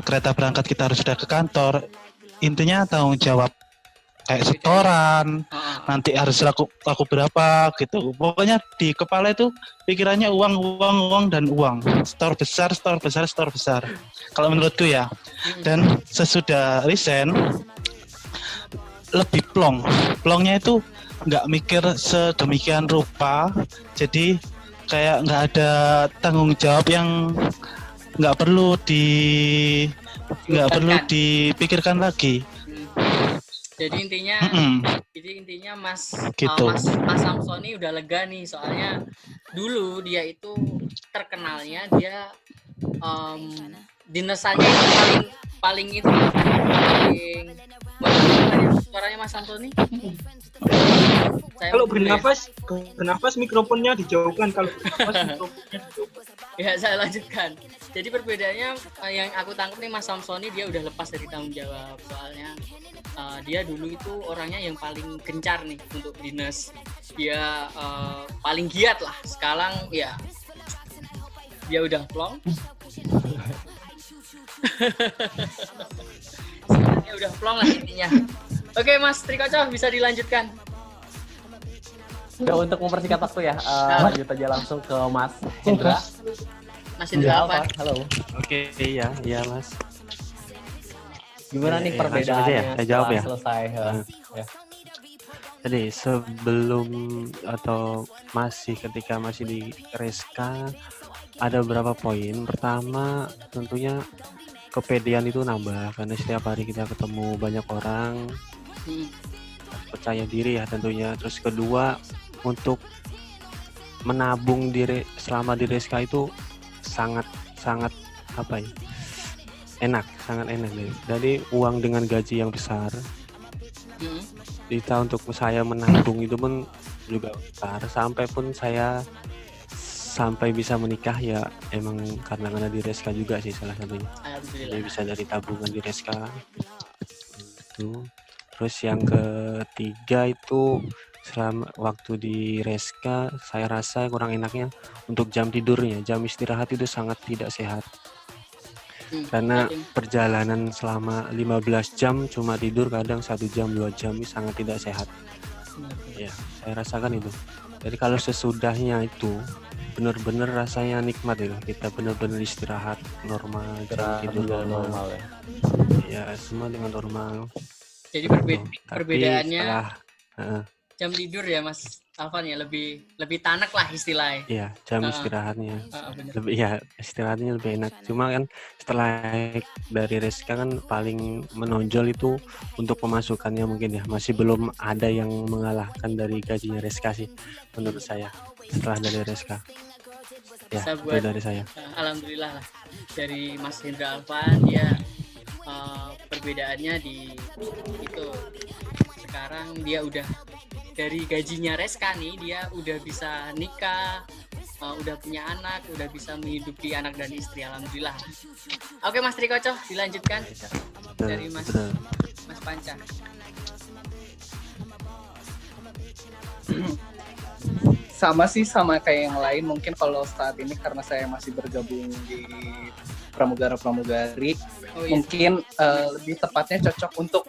kereta berangkat kita harus sudah ke kantor. Intinya tanggung jawab kayak setoran, nanti harus laku berapa gitu. Pokoknya di kepala itu pikirannya uang dan uang. Store besar. Kalau menurutku ya. Dan sesudah resign lebih plong. Plongnya itu nggak mikir sedemikian rupa. Jadi kayak nggak ada tanggung jawab yang nggak perlu dipikirkan lagi. Jadi intinya Mas Gitu. Mas Samsoni udah lega nih, soalnya dulu dia itu terkenalnya dia dinasannya itu paling suaranya Mas Samsoni. Kalau bernafas mikrofonnya dijauhkan, kalau bernafas mikrofonnya dijauhkan. Ya, saya lanjutkan. Jadi perbedaannya yang aku tangkap nih, Mas Samsoni dia udah lepas dari tanggung jawab, soalnya dia dulu itu orangnya yang paling gencar nih untuk dinas. Dia paling giat lah. Sekarang ya dia udah plong. Sekarang dia udah plong lah intinya. Oke, Mas Trikoco bisa dilanjutkan. Ya, untuk mempersingkat waktu ya, lanjut aja langsung ke Mas Hendra. Mas Hendra apa? Halo. Oke, iya Mas. Gimana nih Langsung perbedaannya aja ya, saya jawab setelah ya. selesai? Ya. Jadi sebelum atau ketika masih di Reska ada beberapa poin. Pertama tentunya kepedean itu nambah karena setiap hari kita ketemu banyak orang, percaya diri ya tentunya. Terus kedua, untuk menabung selama di Reska itu sangat apa ya, sangat enak deh. Jadi uang dengan gaji yang besar, kita untuk saya menabung itu pun juga besar. Sampai bisa menikah ya emang karena di Reska juga sih salah satunya. Jadi bisa dari tabungan di Reska itu. Terus yang ketiga itu selama waktu di Reska saya rasa kurang enaknya untuk jam tidurnya, jam istirahat itu sangat tidak sehat. Karena perjalanan selama 15 jam cuma tidur kadang 1 jam 2 jam ini sangat tidak sehat. Ya, saya rasakan itu. Jadi kalau sesudahnya itu benar-benar rasanya nikmat itu. Kita benar-benar istirahat normal, tidur normal ya. Ya, semua dengan normal. Jadi perbedaannya jam tidur ya Mas Alvan ya, lebih tanak lah istilahnya. Iya, jam istirahatnya. Bener. Istirahatnya lebih enak. Cuma kan setelah dari Reska kan paling menonjol itu untuk pemasukannya mungkin ya. Masih belum ada yang mengalahkan dari gajinya Reska sih menurut saya setelah dari Reska. Ya, itu dari saya. Alhamdulillah lah. Dari Mas Hendra Alvan ya, perbedaannya di itu. Sekarang dia udah dari gajinya Reska nih, dia udah bisa nikah, udah punya anak, udah bisa menghidupi anak dan istri. Alhamdulillah. Oke Mas Trikoco, dilanjutkan dari Mas Panca. Sama kayak yang lain. Mungkin kalau saat ini karena saya masih bergabung di pramugari, mungkin lebih tepatnya cocok untuk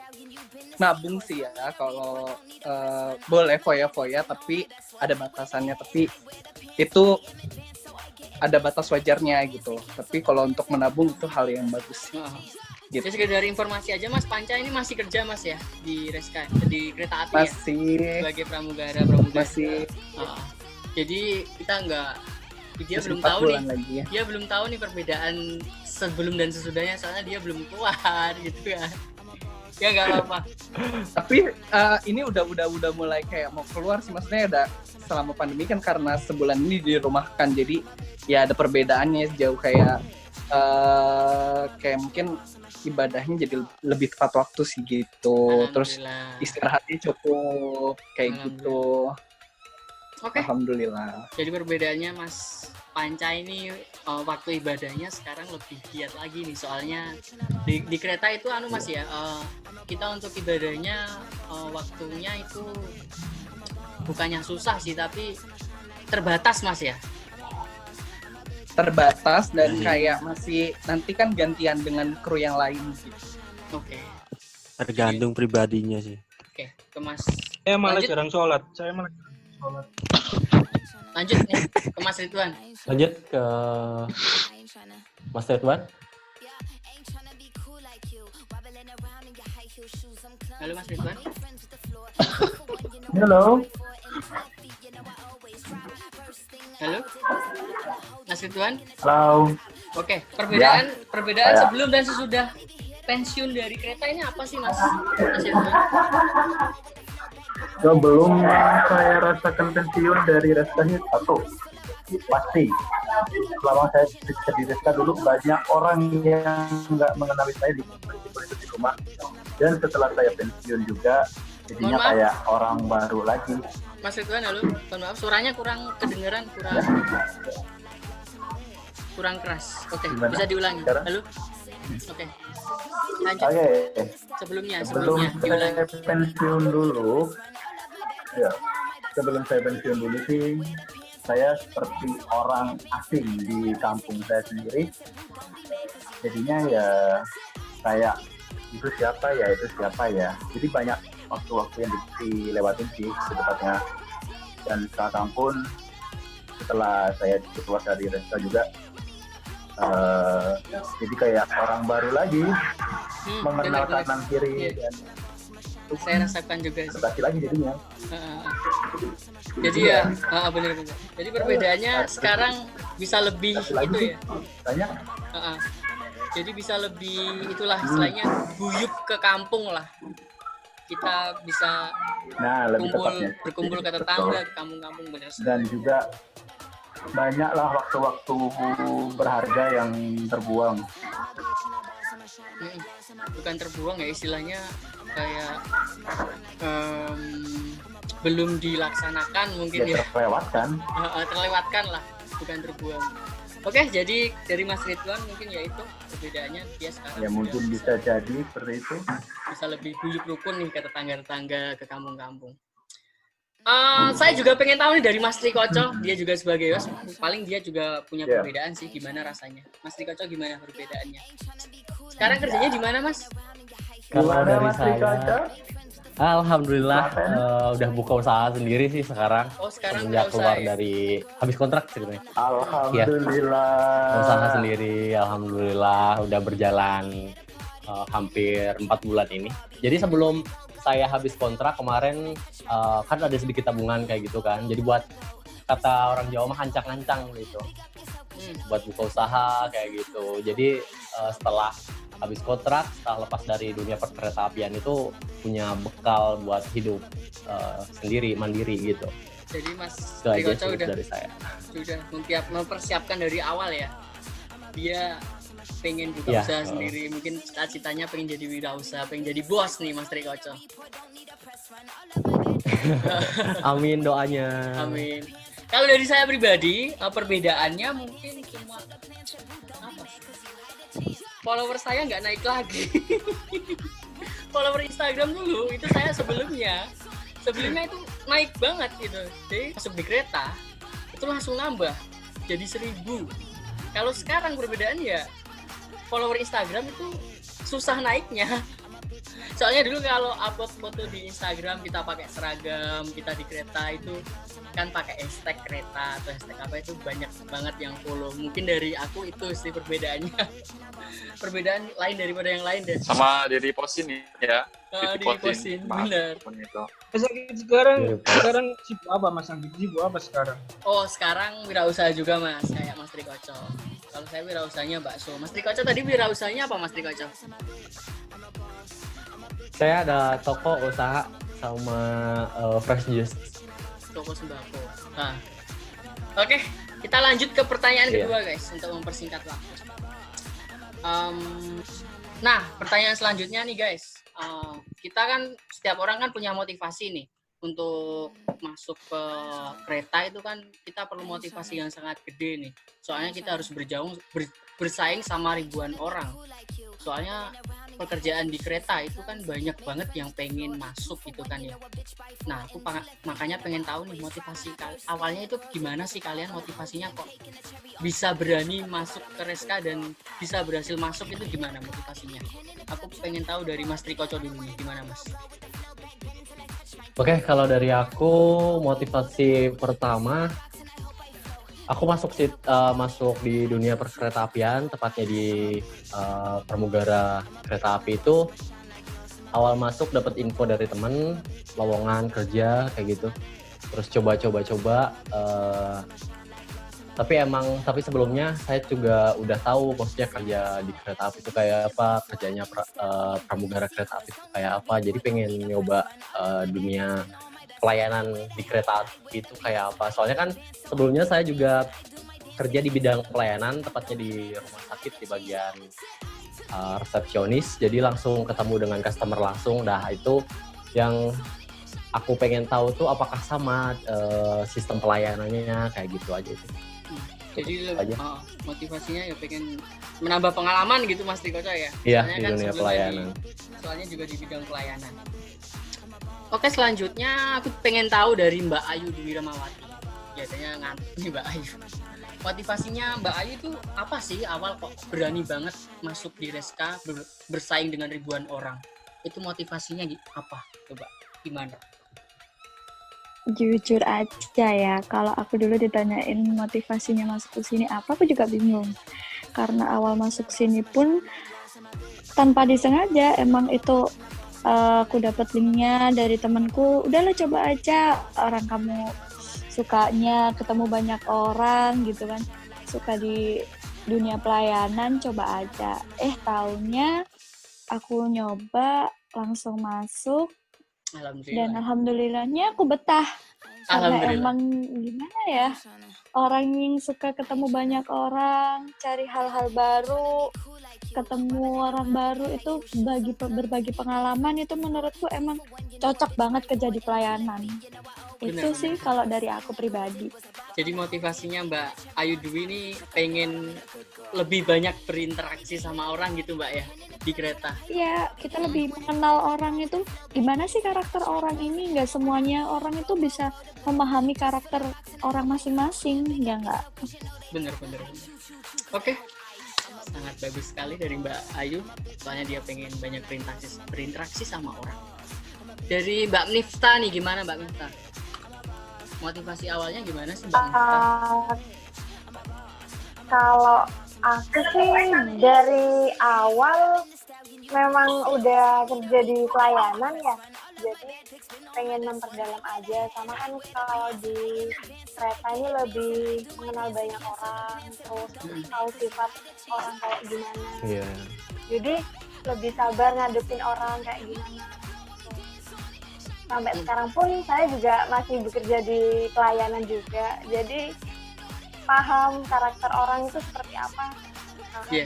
nabung sih ya. Kalau boleh foya-foya tapi ada batasannya, tapi itu ada batas wajarnya gitu. Tapi kalau untuk menabung itu hal yang bagus. Gitu. Jadi sekedar informasi aja Mas, Panca ini masih kerja Mas ya di Reska, di kereta api masih, ya? Sebagai pramugara. Masih. Jadi kita dia belum tahu nih. Lagi ya. Dia belum tahu nih perbedaan sebelum dan sesudahnya, soalnya dia belum keluar gitu kan. Ya nggak apa-apa. Tapi ini udah mulai kayak mau keluar sih, maksudnya ada selama pandemi kan karena sebulan ini dirumahkan, jadi ya ada perbedaannya jauh kayak mungkin ibadahnya jadi lebih tepat waktu sih gitu, terus istirahatnya cukup kayak gitu. Oke. Alhamdulillah. Jadi perbedaannya Mas Panca ini waktu ibadahnya sekarang lebih giat lagi nih, soalnya di kereta itu Mas ya, kita untuk ibadahnya waktunya itu bukannya susah sih, tapi terbatas Mas ya. Terbatas dan kayak masih nanti kan gantian dengan kru yang lain gitu. Oke. Tergantung pribadinya sih. Oke, ke Mas. Saya malah jarang sholat. Lanjut nih ke Mas Ridwan. Lanjut ke Mas Ridwan. Halo Mas Ridwan. Halo. Halo, Mas Ridwan. Halo. Oke, perbedaan sebelum dan sesudah pensiun dari kereta ini apa sih Mas Ridwan? Sebelum saya rasakan pensiun dari Reska ini satu, pasti selama saya di Reska dulu banyak orang yang nggak mengenali saya di rumah, dan setelah saya pensiun juga jadinya kayak orang baru lagi. Mas Ridwan, halo, mohon maaf suaranya kurang kedengeran, kurang keras. Oke, bisa diulangi. Halo. Oke. Lanjut. Sebelum saya pensiun dulu. Ya, sebelum saya pensiun dulu sih, saya seperti orang asing di kampung saya sendiri. Jadinya ya kayak itu siapa ya. Jadi banyak waktu-waktu yang dilewatin sih secepatnya. Dan sekarang pun setelah saya keluar dari Reska juga, jadi kayak orang baru lagi, mengenal kanan kiri dan saya rasakan juga sih. Lagi jadinya. Jadi ya benar-benar. Jadi perbedaannya sekarang bisa lebih itu ya. Banyak. Jadi bisa lebih itulah istilahnya guyup ke kampung lah. Kita bisa berkumpul ke tetangga, ke kampung-kampung benar. Dan juga banyaklah waktu-waktu berharga yang terbuang. Bukan terbuang ya, istilahnya kayak belum dilaksanakan mungkin ya. Terlewatkan lah, bukan terbuang. Oke, jadi dari Mas Ridwan mungkin ya itu perbedaannya, dia sekarang ya mungkin bisa jadi seperti itu, bisa lebih guyup rukun nih ke tetangga-tetangga, ke kampung-kampung. Saya juga pengen tahu nih dari Mas Trikoco, dia juga sebagai host, paling dia juga punya perbedaan sih, gimana rasanya. Mas Trikoco gimana perbedaannya? Sekarang kerjanya di mana Mas? Kalau dari saya, alhamdulillah udah buka usaha sendiri sih sekarang. Sekarang sejak keluar dari habis kontrak ceritanya. Alhamdulillah. Ya, usaha sendiri, alhamdulillah udah berjalan hampir 4 bulan ini. Jadi sebelum saya habis kontrak kemarin kan ada sedikit tabungan kayak gitu kan. Jadi buat kata orang Jawa mah hancang-hancang gitu. Buat buka usaha kayak gitu. Jadi setelah habis kontrak, setelah lepas dari dunia perkereta apian itu punya bekal buat hidup sendiri, mandiri gitu. Jadi Mas Trikoco dari saya sudah mempersiapkan dari awal ya. Dia pengen buka usaha sendiri, mungkin cita-citanya pengen jadi wirausaha, pengen jadi bos nih Mas Trikoco. Amin doanya. Amin. Kalau dari saya pribadi, perbedaannya mungkin cuma apa sih? Follower saya nggak naik lagi. Follower Instagram dulu itu saya sebelumnya itu naik banget gitu. Jadi masuk di kereta itu langsung nambah jadi 1.000. Kalau sekarang perbedaan ya follower Instagram itu susah naiknya. Soalnya dulu kalau upload foto di Instagram kita pakai seragam, kita di kereta itu kan pakai hashtag kereta atau hashtag apa itu banyak banget yang follow. Mungkin dari aku itu sih perbedaannya. Perbedaan lain daripada yang lain deh. Sama di repostin ya. Di-repostin, bener. Sekarang sibuk apa Mas Anggit? Sibuk apa sekarang? Oh, sekarang wirausaha juga Mas, kayak Mas Trikoco. Kalau saya wirausahanya bakso. Mas Trikoco tadi wirausahanya apa Mas Trikoco? Saya ada toko usaha sama fresh juice. Toko sembako. Nah, oke, kita lanjut ke pertanyaan Iya. kedua guys untuk mempersingkat waktu. Nah, pertanyaan selanjutnya nih guys, kita kan setiap orang kan punya motivasi nih untuk masuk ke kereta itu kan kita perlu motivasi yang sangat gede nih. Soalnya kita harus bersaing sama ribuan orang. Soalnya pekerjaan di kereta itu kan banyak banget yang pengen masuk gitu kan ya. Nah, aku makanya pengen tahu nih motivasi awalnya itu gimana sih kalian, motivasinya kok bisa berani masuk ke Reska dan bisa berhasil masuk itu gimana motivasinya? Aku pengen tahu dari Mas Trikoco dulu nih, gimana Mas? Oke, kalau dari aku motivasi pertama, aku masuk di dunia perkereta-apian, tepatnya di pramugara kereta api itu. Awal masuk dapat info dari temen, lowongan kerja kayak gitu. Terus coba. Tapi sebelumnya saya juga udah tahu maksudnya kerja di kereta api itu kayak apa, kerjanya pramugara kereta api itu kayak apa. Jadi pengen nyoba dunia pelayanan di kereta api itu kayak apa. Soalnya kan sebelumnya saya juga kerja di bidang pelayanan, tepatnya di rumah sakit di bagian resepsionis. Jadi langsung ketemu dengan customer langsung. Nah, itu yang aku pengen tahu tuh apakah sama sistem pelayanannya kayak gitu aja itu. Jadi motivasinya ya pengen menambah pengalaman gitu Mas Trikoco ya? Iya, soalnya di kan dunia pelayanan. Soalnya juga di bidang pelayanan. Oke, selanjutnya aku pengen tahu dari Mbak Ayu Dwi Ramawati. Biasanya ngantuk nih Mbak Ayu. Motivasinya Mbak Ayu itu apa sih awal kok berani banget masuk di Reska bersaing dengan ribuan orang? Itu motivasinya apa? Coba gimana? Jujur aja ya, kalau aku dulu ditanyain motivasinya masuk ke sini apa, aku juga bingung. Karena awal masuk sini pun tanpa disengaja, emang itu aku dapat linknya dari temanku. Udah lo coba aja, orang kamu sukanya ketemu banyak orang gitu kan, suka di dunia pelayanan, coba aja. Taunya aku nyoba langsung masuk. Dan alhamdulillahnya aku betah. Karena emang gimana ya, orang yang suka ketemu banyak orang, cari hal-hal baru, ketemu orang baru itu berbagi pengalaman, itu menurutku emang cocok banget kerja di pelayanan. Itu sih kalau dari aku pribadi. Jadi motivasinya Mbak Ayu Dwi ini pengen lebih banyak berinteraksi sama orang gitu Mbak ya, di kereta. Iya, kita lebih mengenal orang itu, gimana sih karakter orang ini. Nggak semuanya orang itu bisa memahami karakter orang masing-masing, ya nggak? Bener. Oke, sangat bagus sekali dari Mbak Ayu, soalnya dia pengen banyak berinteraksi sama orang. Dari Mbak Miftah nih, gimana Mbak Miftah? Motivasi awalnya gimana sih Mbak Miftah? Kalau aku sih dari awal memang udah kerja di pelayanan ya, jadi pengen memperdalam aja. Sama kan kalau di kereta ini lebih mengenal banyak orang, terus tahu sifat orang kayak gimana. Iya. Jadi lebih sabar ngadepin orang kayak gimana. Sampai sekarang pun saya juga masih bekerja di pelayanan juga, jadi paham karakter orang itu seperti apa. Iya,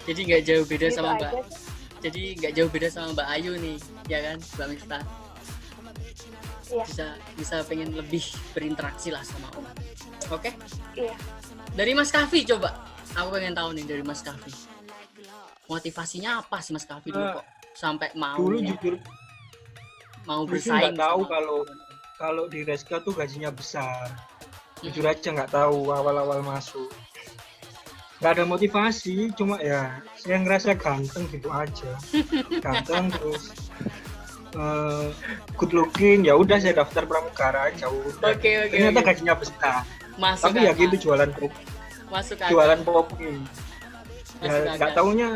jadi nggak jauh beda Gitu sama Mbak. aja sih. Jadi nggak jauh beda sama Mbak Ayu nih, ya kan Mbak Miftah? Iya. Bisa pengen lebih berinteraksi lah sama orang. Oke? Iya. Dari Mas Kavi coba, aku pengen tahu nih dari Mas Kavi. Motivasinya apa sih Mas Kavi dulu kok sampai mau? Dulu jujur bersaing? Nggak tahu kalau di Reska tuh gajinya besar. Jujur aja nggak tahu awal-awal masuk. nggak ada motivasi, cuma ya saya ngerasa ganteng gitu aja. Ganteng terus good looking, ya udah saya daftar pramugara aja udah. Oke. Ternyata gajinya besar. Masuk Tapi ya akal. gitu jualan kopi. Masuk akal. Jualan kopi. Masuk Ya nggak akal. taunya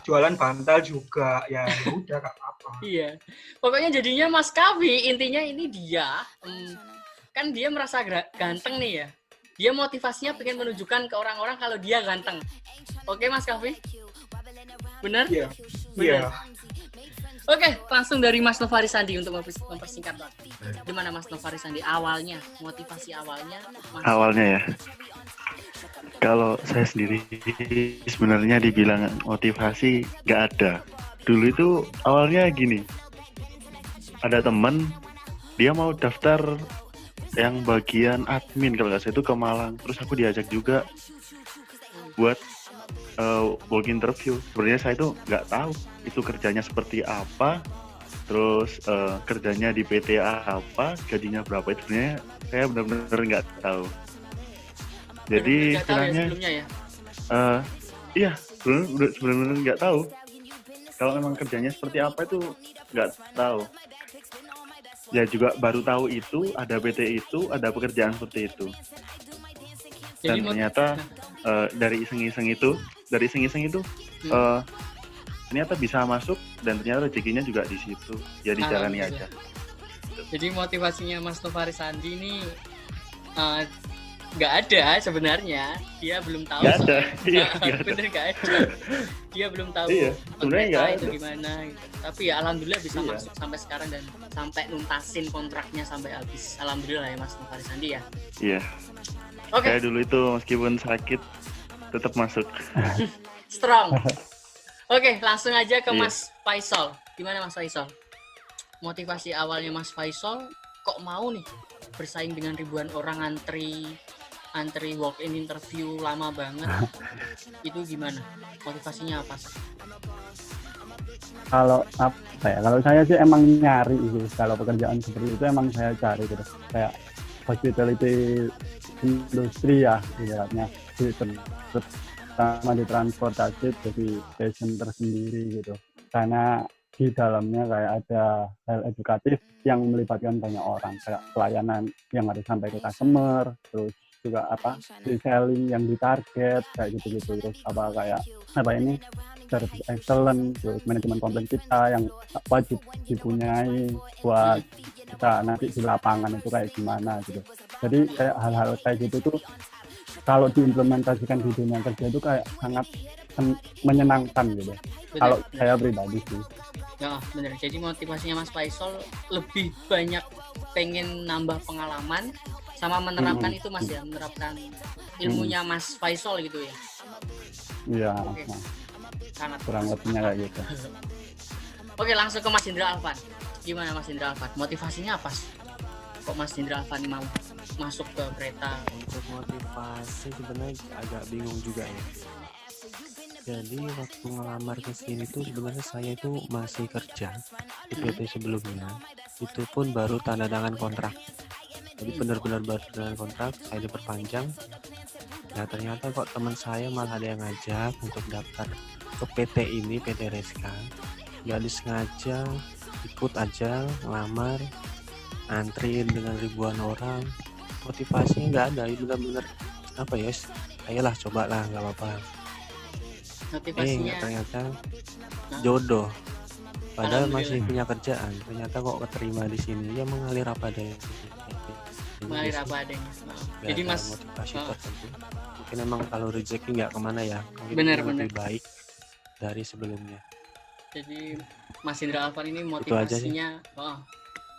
jualan bantal juga, ya udah nggak apa-apa. Iya. Pokoknya jadinya Mas Kavi, intinya ini dia, kan dia merasa ganteng nih ya. Dia motivasinya pengen menunjukkan ke orang-orang kalau dia ganteng. Oke Mas Kavi? Benar? Iya. Benar. Oke, langsung dari Mas Novari Sandi untuk mempersingkat waktu. Gimana Mas Novari Sandi awalnya, motivasi awalnya? Awalnya ya. Kalau saya sendiri sebenarnya dibilang motivasi nggak ada. Dulu itu awalnya gini, ada teman dia mau daftar yang bagian admin kalau nggak salah itu ke Malang. Terus aku diajak juga buat work interview. Sebenarnya saya itu nggak tahu itu kerjanya seperti apa, terus kerjanya di PT apa, gajinya berapa, itu sebenarnya saya benar-benar nggak tahu. Jadi istilahnya iya benar-benar nggak tahu. Kalau memang kerjanya seperti apa itu nggak tahu. Ya juga baru tahu itu ada PT itu, ada pekerjaan seperti itu. Dan ternyata dari iseng-iseng itu ternyata bisa masuk dan ternyata rezekinya juga di situ. Ya dijalani aja. Jadi motivasinya Mas Novari Sandi ini nggak ada sebenarnya, dia belum tahu. Nggak ada, iya. Bener nggak ada. Dia belum tahu sebenarnya nggak itu ada. Gimana gitu. Tapi ya alhamdulillah bisa masuk sampai sekarang dan sampai nuntasin kontraknya sampai habis. Alhamdulillah ya Mas Novari Sandi ya. Iya. Oke. Saya dulu itu meskipun sakit tetap masuk. Strong. Oke, langsung aja ke Mas Faisal. Gimana Mas Faisal? Motivasi awalnya Mas Faisal kok mau nih bersaing dengan ribuan orang antri walk-in interview lama banget. Itu gimana? Motivasinya apa sih? Kalau apa ya? Kalau saya sih emang nyari gitu. Kalau pekerjaan seperti itu emang saya cari gitu. Kayak hospitality industri ya, ibaratnya terutama di transportasi jadi passion tersendiri gitu. Karena di dalamnya kayak ada hal edukatif yang melibatkan banyak orang, kayak pelayanan yang harus sampai ke customer, terus juga reselling yang ditarget kayak gitu-gitu, terus ini service excellent, terus manajemen komplain kita yang wajib dipunyai buat kita nanti di lapangan itu kayak gimana gitu. Jadi kayak hal-hal kayak gitu tuh kalau diimplementasikan di dunia kerja itu kayak sangat menyenangkan gitu. Kalau saya pribadi sih. Ya benar. Jadi motivasinya Mas Faisal lebih banyak pengen nambah pengalaman sama menerapkan itu Mas ya, menerapkan ilmunya Mas Faisal gitu ya. Iya. Oke. Sangat kurang lebihnya kayak gitu. Oke, langsung ke Mas Indra Alvan. Gimana Mas Indra Alvan? Motivasinya apa sih? Kok Mas Indra Alvan mau masuk ke kereta? Untuk motivasi sebenarnya agak bingung juga ya. Jadi waktu ngelamar ke sini tuh sebenarnya saya itu masih kerja di PT sebelumnya. Itu pun baru tanda tangan kontrak. Jadi benar-benar baru tanda tangan kontrak, saya diperpanjang. Nah ternyata kok teman saya malah ada yang ngajak untuk daftar ke PT ini, PT Reska. Gak disengaja ikut aja ngelamar, antriin dengan ribuan orang. Motivasinya nggak ada, benar-benar apa ya? Ayolah cobalah, nggak apa-apa. Motivasinya ternyata jodoh. Padahal masih punya kerjaan, ternyata kok keterima di sini. Ya mengalir apa adanya. Mengalir apa adanya. Jadi Mas motivasi tertentu. Mungkin emang kalau rezeki nggak kemana ya, benar. Lebih baik dari sebelumnya. Jadi Mas Indra Alvan ini motivasinya,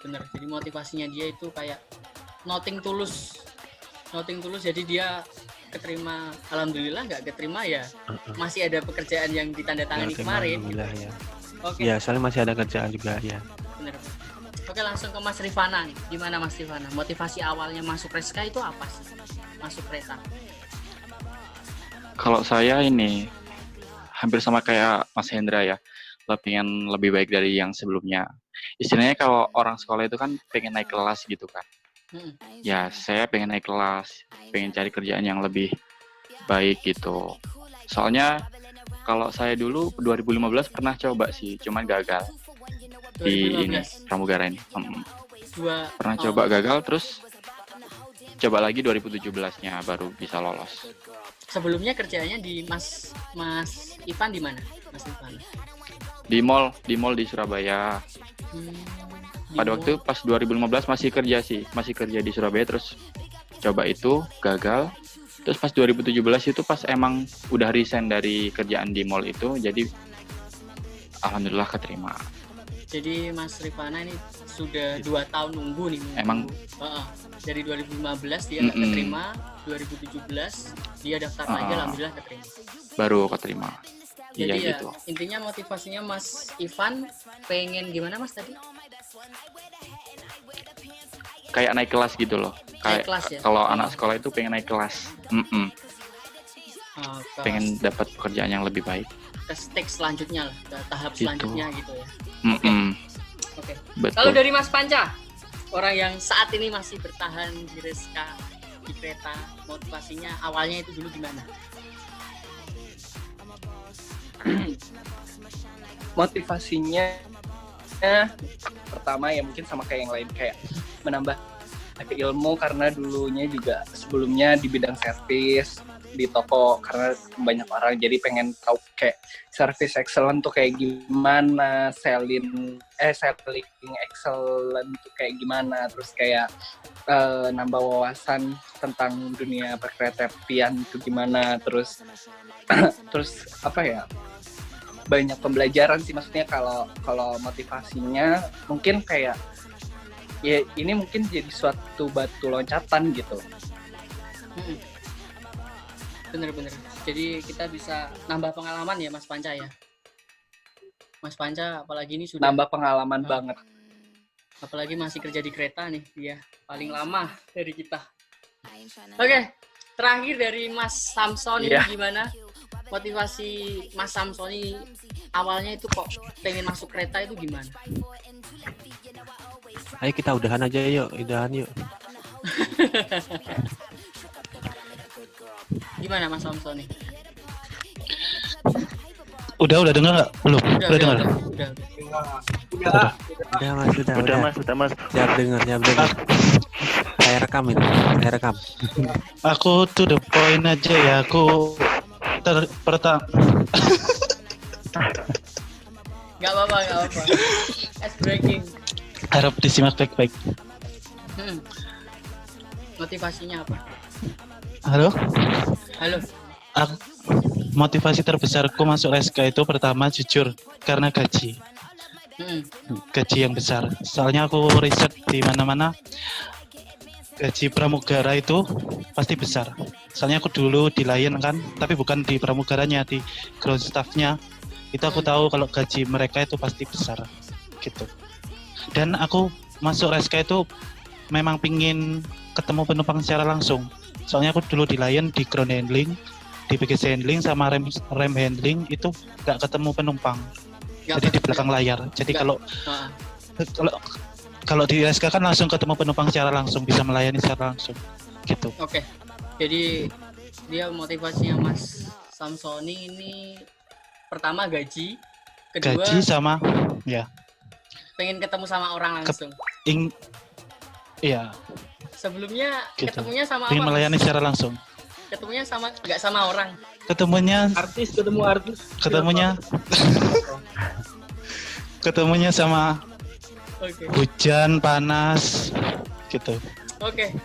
benar. Jadi motivasinya dia itu kayak nothing tulus. Jadi dia keterima, alhamdulillah. Nggak keterima ya masih ada pekerjaan yang ditandatangani kemarin. Alhamdulillah ya. Oke. Ya, soalnya masih ada kerjaan juga ya. Benar. Oke, langsung ke Mas Rifana nih. Gimana Mas Rifana? Motivasi awalnya masuk Reska itu apa sih? Masuk kereta. Kalau saya ini hampir sama kayak Mas Hendra ya, pengen lebih baik dari yang sebelumnya. Istilahnya kalau orang sekolah itu kan pengen naik kelas gitu kan. Ya saya pengen naik kelas, pengen cari kerjaan yang lebih baik gitu. Soalnya kalau saya dulu 2015 pernah coba sih, cuman gagal di 2015. ini pramugara ini. Pernah Oh. coba gagal, terus coba lagi 2017-nya baru bisa lolos. Sebelumnya kerjaannya di Mas Ivan di mana? Mas Ivan. Di mall di Surabaya. Pada waktu pas 2015 masih kerja di Surabaya, terus coba itu gagal. Terus pas 2017 itu pas emang udah resign dari kerjaan di mall itu, jadi alhamdulillah keterima. Jadi Mas Rifana ini sudah 2 tahun nunggu nih. Emang dari 2015 dia nggak keterima, 2017 dia daftar lagi, alhamdulillah keterima. Baru keterima. Jadi Iya ya gitu. intinya motivasinya Mas Ivan pengen gimana Mas tadi? Kayak naik kelas gitu loh. Naik Kayak kelas ya? kalau anak sekolah itu pengen naik kelas. Pengen Ke dapat pekerjaan yang lebih baik. stage selanjutnya lah, ke tahap Gitu. selanjutnya gitu ya. Oke. Betul. Kalau dari Mas Panca, orang yang saat ini masih bertahan di Reska, di kereta, motivasinya awalnya itu dulu gimana? Motivasinya pertama ya mungkin sama kayak yang lain, kayak menambah ilmu, karena dulunya juga sebelumnya di bidang servis di toko karena banyak orang, jadi pengen tahu kayak service excellent tuh kayak gimana, selling excellent tuh kayak gimana, terus kayak nambah wawasan tentang dunia perkeretaapian itu gimana, terus apa ya, banyak pembelajaran sih, maksudnya kalau motivasinya mungkin kayak ya ini mungkin jadi suatu batu loncatan gitu. Bener-bener. Jadi kita bisa nambah pengalaman ya Mas Panca ya. Mas Panca apalagi ini sudah Nambah pengalaman banget. Apalagi masih kerja di kereta nih, dia paling lama dari kita. Oke, terakhir dari Mas Samson ini gimana? Motivasi Mas Samson ini awalnya itu kok pengen masuk kereta itu gimana? Ayo kita udahan aja yuk, yuk. Gimana Mas Samson nih? Udah dengar nggak? Belum? Udah dengar? Udah mas. Siap dengar. Saya rekam itu, Aku to the point aja ya. Aku pertama. Gak apa-apa. Ice breaking. Harap disimak baik-baik. Motivasinya apa? Halo. Motivasi terbesarku masuk SK itu pertama jujur karena gaji. Gaji yang besar. Soalnya aku riset di mana-mana gaji pramugara itu pasti besar. Soalnya aku dulu di Lion kan, tapi bukan di pramugaranya, di ground staff-nya. Itu aku tahu kalau gaji mereka itu pasti besar gitu. Dan aku masuk SK itu memang pingin ketemu penumpang secara langsung. Soalnya aku dulu di Lion di ground handling, di baggage handling sama rem handling itu nggak ketemu penumpang. Jadi di belakang layar. Jadi kalau di SK kan langsung ketemu penumpang secara langsung, bisa melayani secara langsung gitu. Oke. Jadi dia motivasinya Mas Samsoni ini pertama gaji, kedua gaji sama ya. Pengen ketemu sama orang langsung. Iya. Sebelumnya Gitu. ketemunya sama Ingin apa? melayani secara langsung. Ketemunya sama nggak sama orang? Ketemunya ketemu artis. Ketemunya sama hujan, panas gitu. Oke.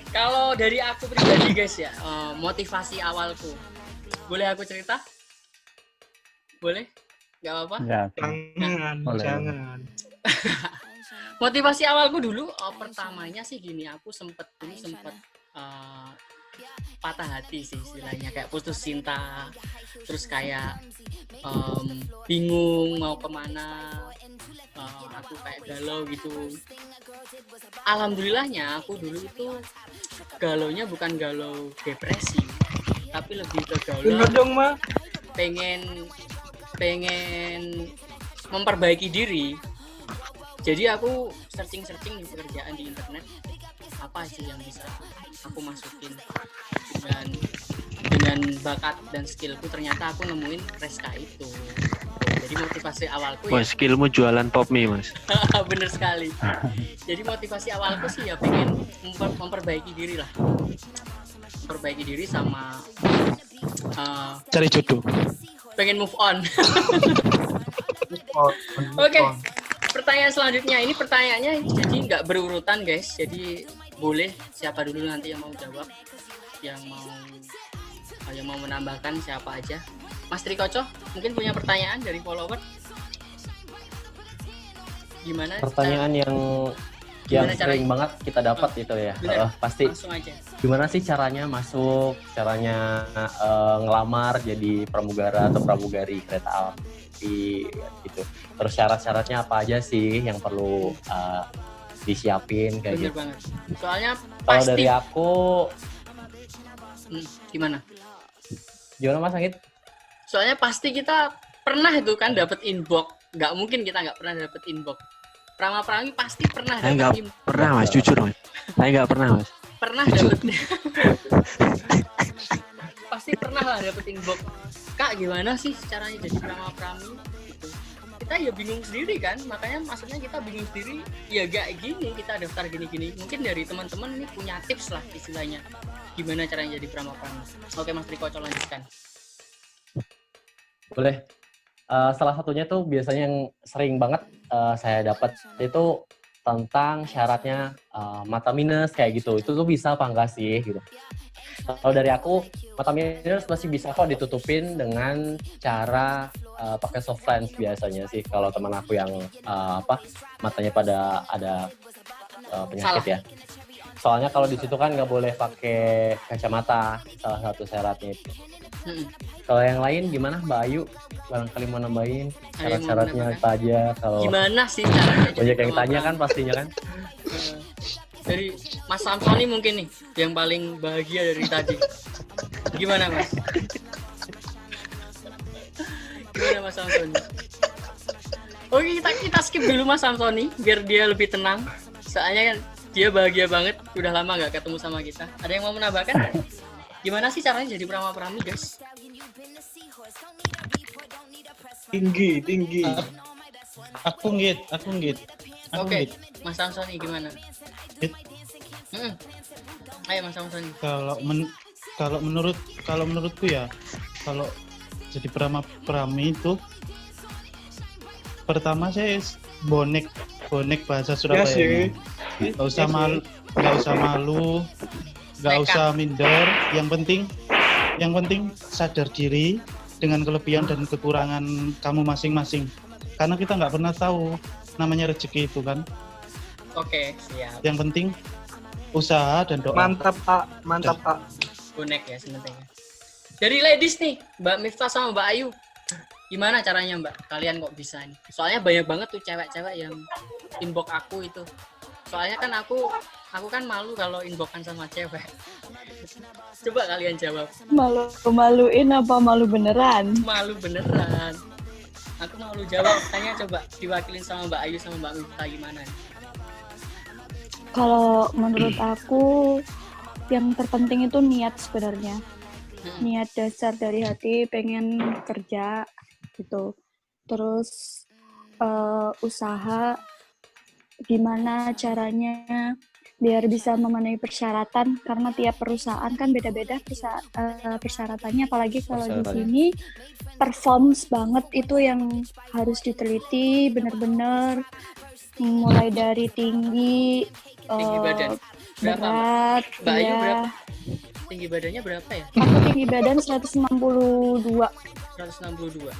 Kalau dari aku pribadi guys ya, motivasi awalku. Boleh aku cerita? Boleh? Gak apa-apa? Ya, Jangan. Motivasi awalku dulu pertamanya sih gini, aku sempet patah hati sih istilahnya, kayak putus cinta, terus kayak bingung mau kemana, aku kayak galau gitu. Alhamdulillahnya aku dulu itu galaunya bukan galau depresi, tapi lebih ke galau pengen memperbaiki diri. Jadi aku searching di pekerjaan di internet, apa sih yang bisa aku masukin, dan dengan dengan bakat dan skillku ternyata aku nemuin Reska itu. Jadi motivasi awalku Wah, skillmu jualan pop mie, Mas. bener sekali. Jadi motivasi awalku sih ya pengen memperbaiki diri lah. Memperbaiki diri sama Cari jodoh. pengen move on. Oke. Pertanyaan selanjutnya, ini pertanyaannya jadi nggak berurutan guys, jadi boleh siapa dulu nanti yang mau jawab, yang mau menambahkan siapa aja. Mas Trikoco mungkin punya pertanyaan dari follower. Gimana? Pertanyaan yang sering banget kita dapat itu ya. Pasti. Langsung aja. Gimana sih caranya masuk, caranya ngelamar jadi pramugara atau pramugari kereta api gitu. Terus syarat-syaratnya apa aja sih yang perlu disiapin kayak Bener gitu. banget. Soalnya Kalau pasti. dari aku Gimana? Gimana Mas Anggit? Soalnya pasti kita pernah itu kan dapat inbox. Nggak mungkin kita nggak pernah dapat inbox. Prama-prami pasti pernah Saya nggak dapat inbox. pernah, Mas. Jujur, Mas. Saya nggak pernah, Mas. Pernah Jujur. dapat. Pasti pernah lah dapat inbox. Kak, gimana sih caranya jadi prama-prami? Gitu. Kita ya bingung sendiri kan. Makanya maksudnya kita bingung sendiri. Ya gak gini, kita daftar gini-gini. Mungkin dari teman-teman ini punya tips lah istilahnya. Gimana caranya jadi prama-prami? Oke, Mas Trikoco lanjutkan. Boleh. Salah satunya tuh biasanya yang sering banget saya dapat itu tentang syaratnya mata minus kayak gitu. Itu tuh bisa apa enggak sih gitu. Kalau dari aku, mata minus masih bisa kok ditutupin dengan cara pakai soft lens biasanya sih. Kalau teman aku yang matanya pada ada penyakit ya. Soalnya kalau di situ kan nggak boleh pakai kacamata, salah satu syaratnya itu. Kalau yang lain gimana Mbak Ayu? Barangkali mau nambahin syarat-syaratnya apa aja? Kalau gimana sih caranya? Banyak yang tanya kan pastinya kan. Dari Mas Samsoni mungkin nih yang paling bahagia dari tadi. Gimana Mas? Gimana Mas Samsoni? Oke, kita skip dulu Mas Samsoni biar dia lebih tenang. Soalnya kan dia bahagia banget, udah lama nggak ketemu sama kita. Ada yang mau menambahkan? Gimana sih caranya jadi prama-prami, guys? Tinggi. Aku ngit. Oke, Mas Samsoni gimana? Ayo Mas Samsoni. Kalau menurutku ya, kalau jadi prama-prami itu pertama saya bonek bahasa Surabaya. Nggak usah malu, nggak usah minder. Yang penting sadar diri dengan kelebihan dan kekurangan kamu masing-masing. Karena kita nggak pernah tahu namanya rezeki itu kan. Oke, siap. Yang penting usaha dan doa. Mantap Pak. Bonek ya sebenarnya. Dari ladies nih, Mbak Miftah sama Mbak Ayu. Gimana caranya Mbak? Kalian kok bisa nih? Soalnya banyak banget tuh cewek-cewek yang inbox aku itu. Soalnya kan aku kan malu kalau inboxan sama cewek. Coba kalian jawab. Malu-maluin apa malu beneran? Malu beneran. Aku malu jawab. Tanya coba diwakilin sama Mbak Ayu sama Mbak Miftah gimana? Kalau menurut aku yang terpenting itu niat sebenarnya. Niat dasar dari hati pengen kerja gitu. Terus usaha gimana caranya biar bisa memenuhi persyaratan, karena tiap perusahaan kan beda-beda persyaratannya, apalagi kalau di sini performs banget itu yang harus diteliti benar-benar, mulai dari tinggi badan berapa, berat. Mbak Ayu ya. berapa? Tinggi badannya berapa ya? Aku tinggi badan 162. 162.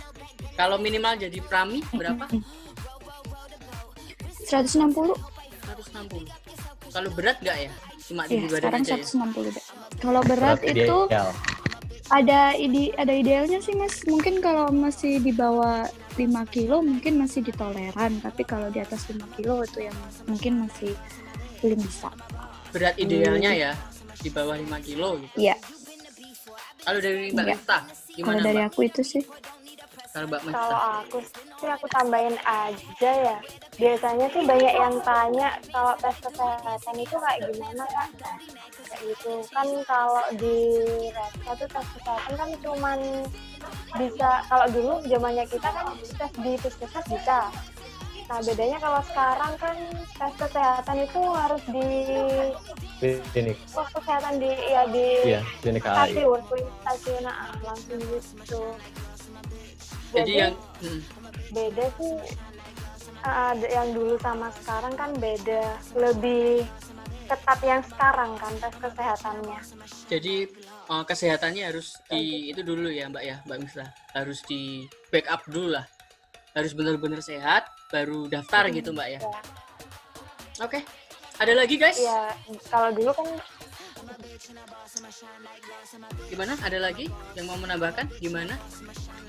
Kalau minimal jadi prami berapa? 160. 160. Kalau berat nggak ya? Cuma Iya, tinggi badan sekarang aja ya? 160 deh. Kalau berat itu ada idealnya sih Mas. Mungkin kalau masih di bawah 5 kilo mungkin masih ditoleran, tapi kalau di atas 5 kilo itu yang mungkin masih belum bisa. Berat idealnya ya di bawah 5 kilo gitu. Iya. Kalau dari Mbak Iya. Miftah Kalau gimana dari Mbak? aku itu sih. Kalau Mbak Miftah. Kalau aku tambahin aja ya. Biasanya sih banyak yang tanya kalau tes kesehatan itu kayak gimana Kak? Kayak gitu. Kan kalau di Reska tuh tes kesehatan kan cuman bisa, kalau dulu zamannya kita kan tes di puskesmas bisa. Nah bedanya kalau sekarang kan tes kesehatan itu harus di Klinik. pos kesehatan di Klinik AI. stasiun langsung gitu. Jadi yang beda sih yang dulu sama sekarang kan beda, lebih ketat yang sekarang kan tes kesehatannya. jadi kesehatannya harus di itu dulu ya Mbak ya, Mbak Miftah. Harus di backup dulu lah. Harus benar-benar sehat baru daftar gitu Mbak ya. Oke. Ada lagi guys? Iya, kalau dulu kan gimana? Ada lagi yang mau menambahkan? Gimana?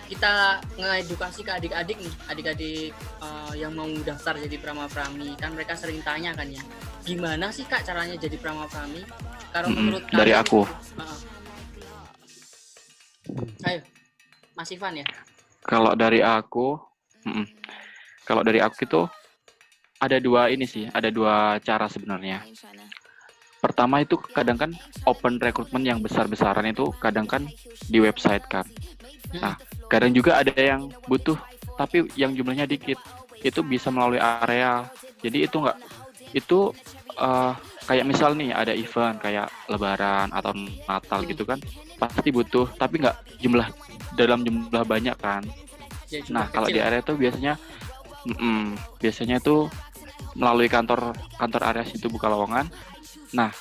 Kita ngedukasi ke adik-adik nih, adik-adik yang mau daftar jadi prama-prami. Kan mereka sering tanya kan ya, gimana sih Kak caranya jadi prama-prami? Kalau menurut dari kalian, aku. Ayo, Mas Ivan ya. Kalau dari aku itu ada dua cara sebenarnya. Pertama itu kadang kan open recruitment yang besar-besaran itu kadang kan di website kan. Nah, kadang juga ada yang butuh tapi yang jumlahnya dikit. Itu bisa melalui area. Jadi itu kayak misal nih ada event kayak Lebaran atau Natal gitu kan, pasti butuh tapi nggak dalam jumlah banyak kan. Nah, kalau di area itu biasanya itu melalui kantor area situ Bukalowongan. Nah,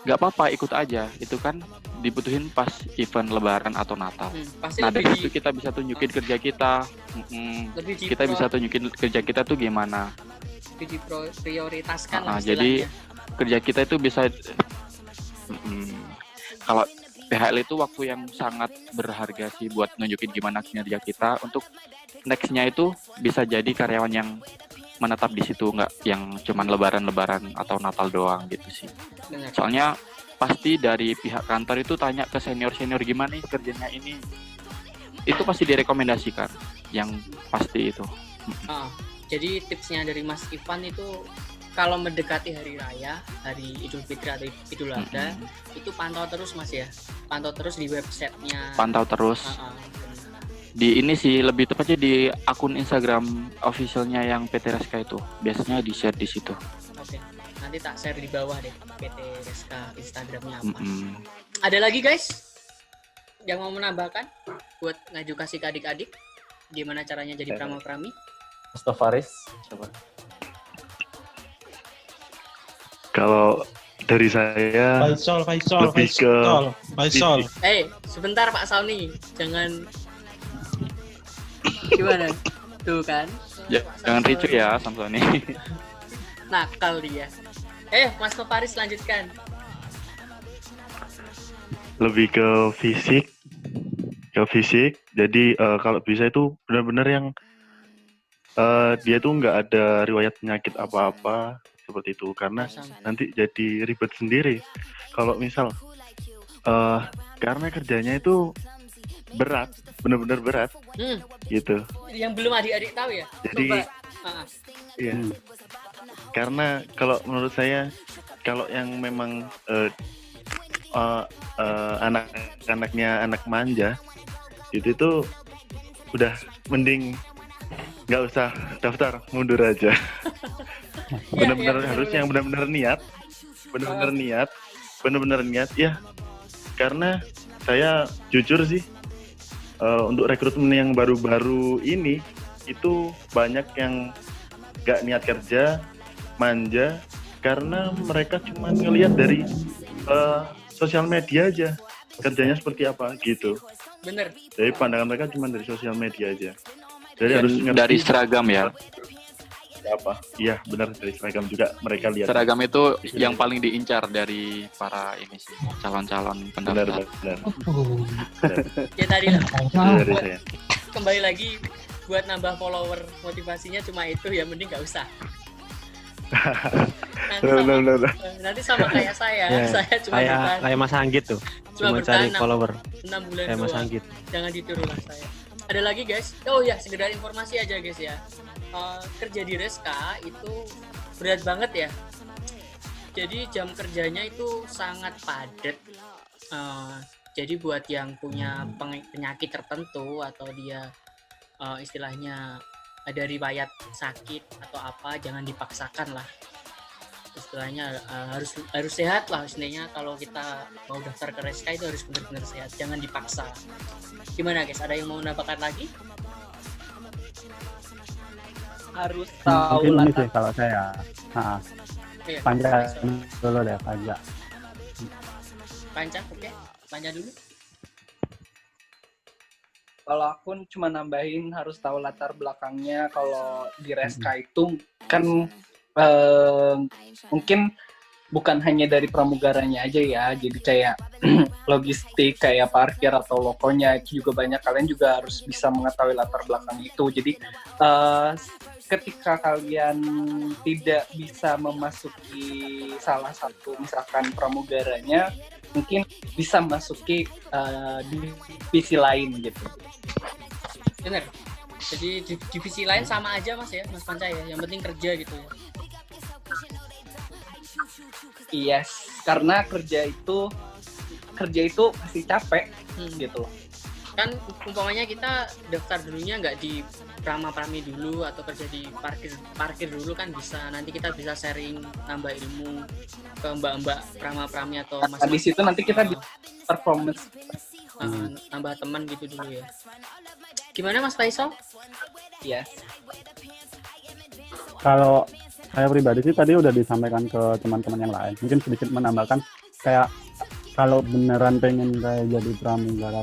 nggak apa-apa ikut aja, itu kan dibutuhin pas event Lebaran atau Natal. Nah, dari situ kita bisa tunjukin kerja kita. Kita bisa tunjukin kerja kita tuh gimana. Diprioritaskan lah jadi kerja kita itu bisa kalau PHL itu waktu yang sangat berharga sih buat nunjukin gimana kinerja kita, untuk next-nya itu bisa jadi karyawan yang menetap di situ, nggak yang cuman lebaran atau Natal doang gitu sih. Soalnya pasti dari pihak kantor itu tanya ke senior gimana nih kerjanya ini. Itu pasti direkomendasikan yang pasti itu. Jadi tipsnya dari Mas Ivan itu kalau mendekati hari raya, hari Idul Fitri atau Idul Adha, itu pantau terus Mas ya. Pantau terus di websitenya. Pantau terus. Di ini sih lebih tepatnya di akun Instagram officialnya yang PT Reska itu. Biasanya di-share di situ. Oke. Nanti tak share di bawah deh PT Reska Instagramnya apa. Ada lagi guys yang mau menambahkan buat ngedukasi ke adik-adik gimana caranya jadi prama-prami? Mustafaris, coba. Kalau dari saya Faisal. Sebentar Pak Salni, jangan gimana? Tuh kan. Jangan ricu ya Samsoni. Nakal dia. Mas Faris lanjutkan. Lebih ke fisik. Jadi kalau bisa itu benar-benar yang dia tuh nggak ada riwayat penyakit apa-apa seperti itu, karena nanti jadi ribet sendiri. Kalau misal karena kerjanya itu berat, benar-benar berat, gitu. Yang belum adik-adik tahu ya. Jadi, iya. Karena kalau menurut saya, kalau yang memang anak-anaknya anak manja, itu udah mending nggak usah daftar, mundur aja. Benar-benar harus yang benar-benar niat, ya. Karena saya jujur sih, untuk rekrutmen yang baru-baru ini itu banyak yang nggak niat kerja, manja, karena mereka cuma ngelihat dari sosial media aja kerjanya seperti apa gitu. Bener. Jadi pandangan mereka cuma dari sosial media aja. Jadi harus dari seragam ya. Apa? Iya, benar, dari seragam juga mereka lihat. Seragam itu yang paling diincar dari para ini sih, calon-calon pendaftar. Benar. Ya tadi lah. Kembali lagi buat nambah follower, motivasinya cuma itu ya, mending nggak usah. Nanti sama kayak saya, saya cuma kayak Mas Anggit tuh, cuma cari follower. 6 bulan kayak Mas doang. Anggit. Jangan ditiru lah saya. ada lagi guys. Oh ya, sekedar informasi aja guys ya. Kerja di Reska itu berat banget ya. Jadi jam kerjanya itu sangat padat. Jadi buat yang punya penyakit tertentu atau dia istilahnya ada riwayat sakit atau apa, jangan dipaksakan lah. Istilahnya harus sehat lah istilahnya. Kalau kita mau daftar ke Reska itu harus benar-benar sehat, jangan dipaksa. Gimana guys, ada yang mau menambahkan lagi? Harus tahu mungkin lah. ini sih kalau saya Iya, Panca dulu deh, Panca, oke. Panca dulu. Kalau aku cuma nambahin harus tahu latar belakangnya. Kalau di Reska itu kan mungkin bukan hanya dari pramugaranya aja ya, jadi kayak logistik kayak parkir atau lokonya itu juga banyak. Kalian juga harus bisa mengetahui latar belakang itu. Jadi ketika kalian tidak bisa memasuki salah satu misalkan pramugaranya, mungkin bisa masuki divisi lain gitu. Bener. Jadi divisi lain sama aja mas ya, Mas Panca ya. Yang penting kerja gitu ya. Yes, karena kerja itu pasti capek gitu. Kan umpamanya kita daftar dulunya nggak di prama-prami dulu atau kerja di parkir dulu kan bisa. Nanti kita bisa sharing, nambah ilmu ke mbak-mbak prama-prami atau mas. Di situ nanti kita di performance nambah teman gitu dulu ya. Gimana Mas Faisal? Yes. Kalau saya pribadi sih tadi udah disampaikan ke teman-teman yang lain. Mungkin sedikit menambahkan kayak kalau beneran pengen kayak jadi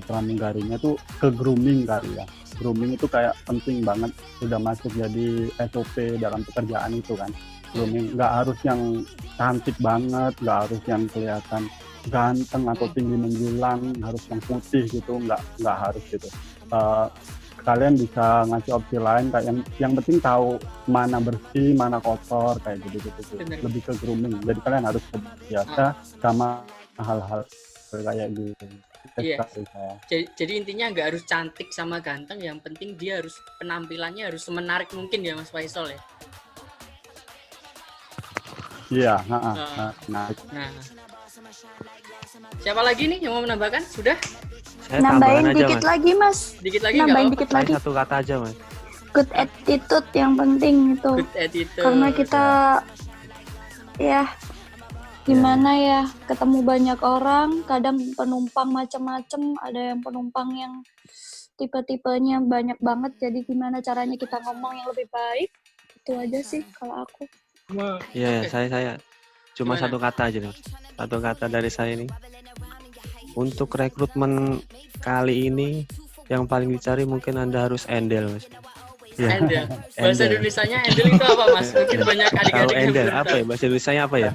pramugarinya tuh ke grooming kali ya. Grooming itu kayak penting banget, udah masuk jadi SOP dalam pekerjaan itu kan. Grooming nggak harus yang cantik banget, nggak harus yang kelihatan ganteng atau tinggi menjulang, harus yang putih gitu, nggak harus gitu. Kalian bisa ngasih opsi lain kayak yang penting tahu mana bersih, mana kotor kayak gitu. Lebih ke grooming. Jadi kalian harus biasa sama hal-hal kayak gitu. Iya. Jadi intinya nggak harus cantik sama ganteng, yang penting dia harus penampilannya harus semenarik mungkin ya Mas Faisal ya. Iya. Nah, siapa lagi nih yang mau menambahkan? Sudah? Saya nambahin aja, dikit Mas. lagi Mas. Dikit lagi nambahin nggak? dikit Saya lagi. satu kata aja Mas. Good attitude yang penting itu. Good attitude. Karena kita ya gimana ya, ketemu banyak orang, kadang penumpang macam-macam, ada yang penumpang yang tipe-tipenya banyak banget, jadi gimana caranya kita ngomong yang lebih baik. Itu aja sih kalau aku. Iya, saya cuma satu kata aja, satu kata dari saya ini. Untuk rekrutmen kali ini yang paling dicari mungkin Anda harus endel, Mas. Ya. Endel. Bahasa Indonesianya endel itu apa Mas? Mungkin banyak adik-adik Kalau yang endel belum apa tahu. ya? Bahasa Indonesianya apa ya?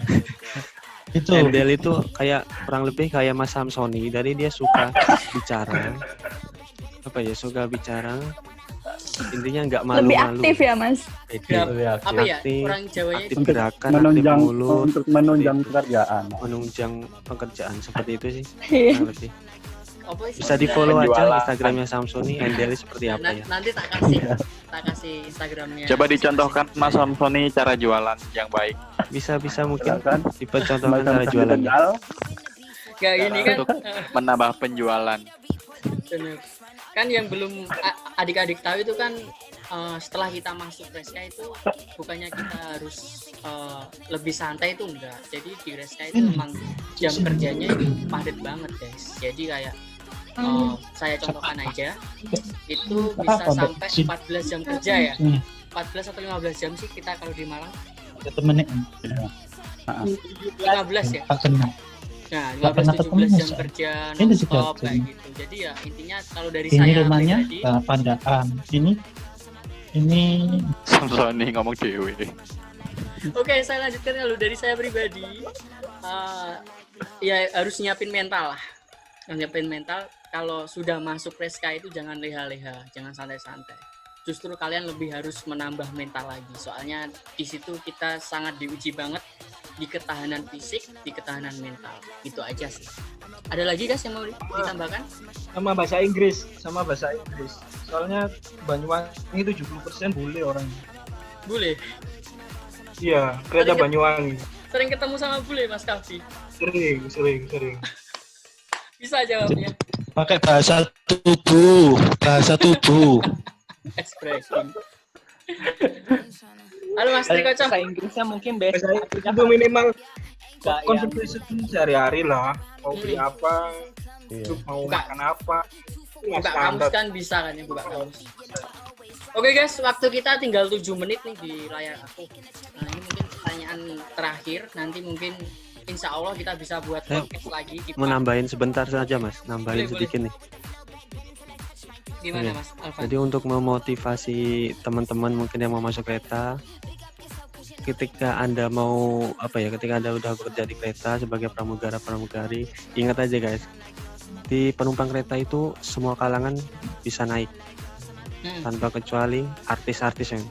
Endel itu kayak kurang lebih kayak Mas Samsoni. Dari dia suka bicara, apa ya? Suka bicara. Intinya nggak malu-malu. Lebih aktif ya Mas. Apa ya? Orang Jawanya aktif itu gerakan, menunjang aktif mulut, untuk menunjang pekerjaan. menunjang pekerjaan seperti itu sih. Iya. Kurang lebih. apa sih? Bisa di follow aja Penjualan. Instagramnya Samsoni, Endeli seperti apa ya. Nanti tak kasih Instagramnya. Coba dicontohkan Mas Samsoni cara jualan yang baik. Bisa mungkin Silakan. dipercontohkan cara jualan. Kayak gini kan. Untuk menambah penjualan. Bener. Kan yang belum adik-adik tahu itu kan setelah kita masuk Reska itu bukannya kita harus lebih santai itu enggak. Jadi di Reska itu memang jam kerjanya itu padat banget guys. Jadi kayak saya contohkan aja itu bisa sampai 14 jam kerja ya. 14 atau 15 jam sih kita kalau di Malang. 15 ya. Nah, 15-17 jam kerja non-stop kayak gitu. Jadi ya intinya kalau dari Ini saya rumahnya pribadi, Pandaan. Ini Samsoni ngomong dewe. Oke, saya lanjutkan kalau dari saya pribadi. Ya harus nyiapin mental lah. Nyiapin mental kalau sudah masuk Reska itu jangan leha-leha, jangan santai-santai. Justru kalian lebih harus menambah mental lagi. Soalnya di situ kita sangat diuji banget di ketahanan fisik, di ketahanan mental. Itu aja sih. Ada lagi guys yang mau ditambahkan? Sama bahasa Inggris. Soalnya Banyuwangi 70% bule orangnya. Bule. Iya, kereta Banyuwangi. Sering ketemu sama bule Mas Kavi? Sering. Bisa jawabnya. Pakai bahasa tubuh. Expressing. Halo Mas Trikocok. Bahasa Inggrisnya mungkin basic. Itu minimal Nggak yang- conversation sehari-hari lah. Mau beli apa, mau Buka. makan apa. Buka Standar. kamus kan bisa kan ya, buka kamus. Oke guys, waktu kita tinggal 7 menit nih di layar aku. Nah ini mungkin pertanyaan terakhir, nanti mungkin insya Allah kita bisa buat podcast lagi. Mau nambahin sebentar saja Mas, nambahin Boleh, sedikit nih. Gimana Oke. Mas Alvan? Jadi untuk memotivasi teman-teman mungkin yang mau masuk kereta, ketika Anda mau ketika Anda udah bekerja di kereta sebagai pramugari, ingat aja guys, di penumpang kereta itu semua kalangan bisa naik. Tanpa kecuali artis-artis yang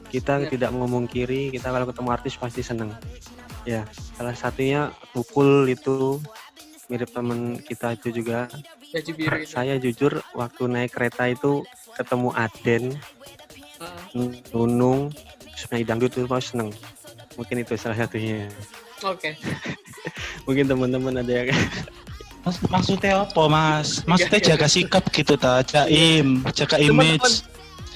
kita tidak memungkiri, kita kalau ketemu artis pasti seneng. Ya, salah satunya Tukul itu mirip teman kita itu juga. Baju biru itu. Saya jujur waktu naik kereta itu ketemu Aden, Nunung, Sunai Dangdut itu pasti seneng. Mungkin itu salah satunya. Oke. Mungkin teman-teman ada yang Maksudnya apa Mas? Maksudnya jaga sikap gitu ta, jaga image.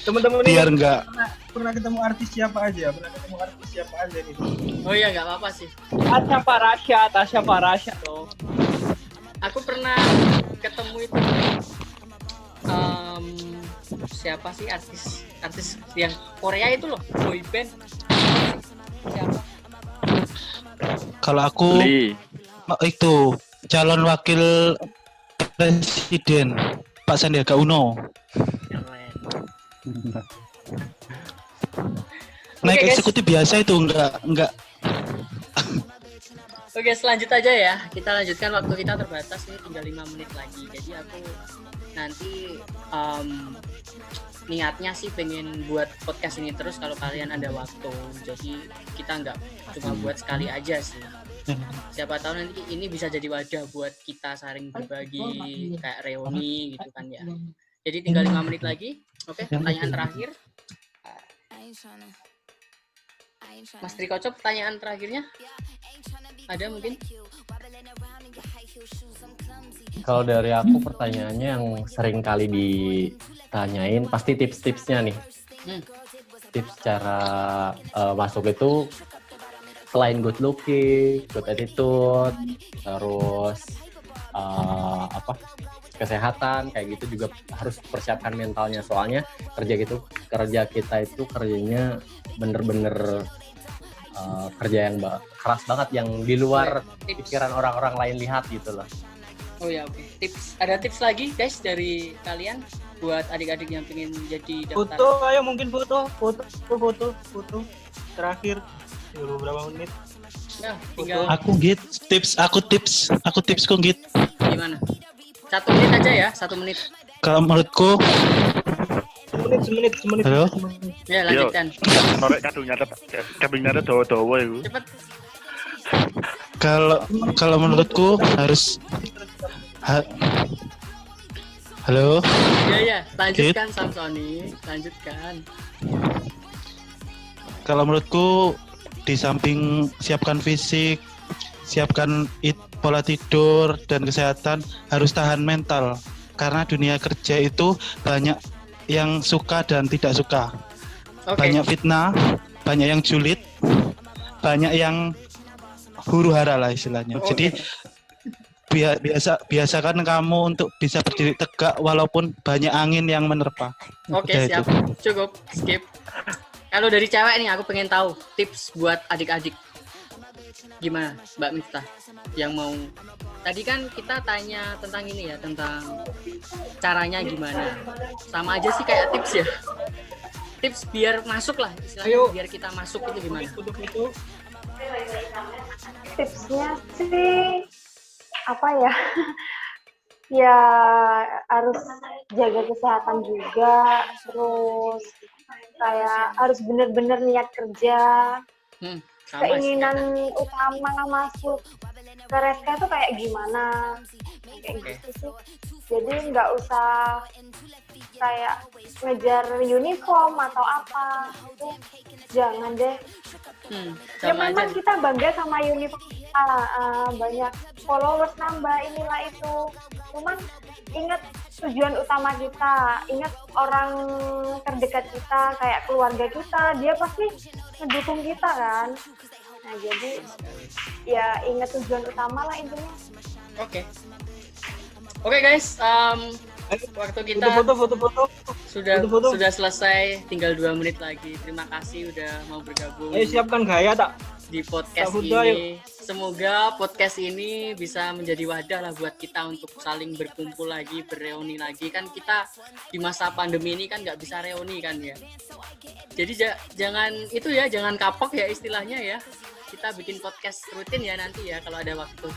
Teman-teman Biar ini nggak pernah ketemu artis siapa aja nih? Oh iya nggak apa-apa sih. Tasya Farasya tuh. Aku pernah ketemu itu siapa sih artis yang Korea itu loh, boy band. Siapa? kalau aku itu calon wakil presiden Pak Sandiaga Uno. Naik Oke, guys. eksekutif biasa itu enggak. Oke, selanjut aja ya. Kita lanjutkan, waktu kita terbatas nih, tinggal 5 menit lagi. Jadi aku nanti niatnya sih pengen buat podcast ini terus kalau kalian ada waktu. Jadi kita nggak cuma buat sekali aja sih. Siapa tahu nanti ini bisa jadi wadah buat kita saling berbagi kayak reuni gitu kan ya. Jadi tinggal 5 menit lagi. Oke, pertanyaan terakhir. Mas Trikocok, pertanyaan terakhirnya ada mungkin? Kalau dari aku pertanyaannya yang sering kali ditanyain pasti tips-tipsnya nih. Tips cara masuk itu selain good looking, good attitude, terus kesehatan kayak gitu juga harus persiapkan mentalnya, soalnya kerja kita itu kerjanya bener-bener kerja yang keras banget yang di luar pikiran orang-orang lain lihat gitu loh. Oh ya, oke. Ada tips lagi guys dari kalian buat adik-adik yang pengen jadi daftar? Foto, ayo mungkin foto terakhir beberapa menit. Nah, tinggal Aku tipsku git. gimana? 1 menit aja ya, 1 menit. Kalau menurutku semenit. Halo? Ya, lanjutkan. Norek kadungnya ada dawa-dawa itu. Cepet. Kalau menurutku harus Halo? Ya, lanjutkan Samsoni, lanjutkan. Kalau menurutku di samping siapkan fisik, siapkan pola tidur dan kesehatan, harus tahan mental. Karena dunia kerja itu banyak yang suka dan tidak suka. Banyak fitnah, banyak yang julid, banyak yang huru-hara lah istilahnya. Jadi biasakan kamu untuk bisa berdiri tegak walaupun banyak angin yang menerpa. Oke, Udah siap. itu. Cukup, skip. Kalau dari cewek nih, aku pengen tahu tips buat adik-adik. Gimana, Mbak Miftah? Yang mau... Tadi kan kita tanya tentang ini ya, tentang caranya gimana. Sama aja sih kayak tips ya. Tips biar masuk lah, istilahnya biar kita masuk itu gimana? Tipsnya sih apa ya? Ya harus jaga kesehatan juga, terus kayak harus bener-bener niat kerja. keinginan utama masuk ke Reska itu kayak gimana, kayak gitu sih. Jadi nggak usah kayak ngejar uniform atau apa, itu jangan deh. Ya memang kita bangga sama uniform kita, banyak followers nambah inilah itu. Cuman ingat tujuan utama kita, ingat orang terdekat kita, kayak keluarga kita, dia pasti mendukung kita kan. Nah jadi ya ingat tujuan utama lah intinya. Oke guys, waktu kita foto. Sudah selesai, tinggal 2 menit lagi. Terima kasih udah mau bergabung. Ayo siapkan gaya tak di podcast ini. Semoga podcast ini bisa menjadi wadah lah buat kita untuk saling berkumpul lagi, bereuni lagi. Kan kita di masa pandemi ini kan nggak bisa reuni kan ya. Jadi jangan kapok ya istilahnya ya. Kita bikin podcast rutin ya nanti ya kalau ada waktu.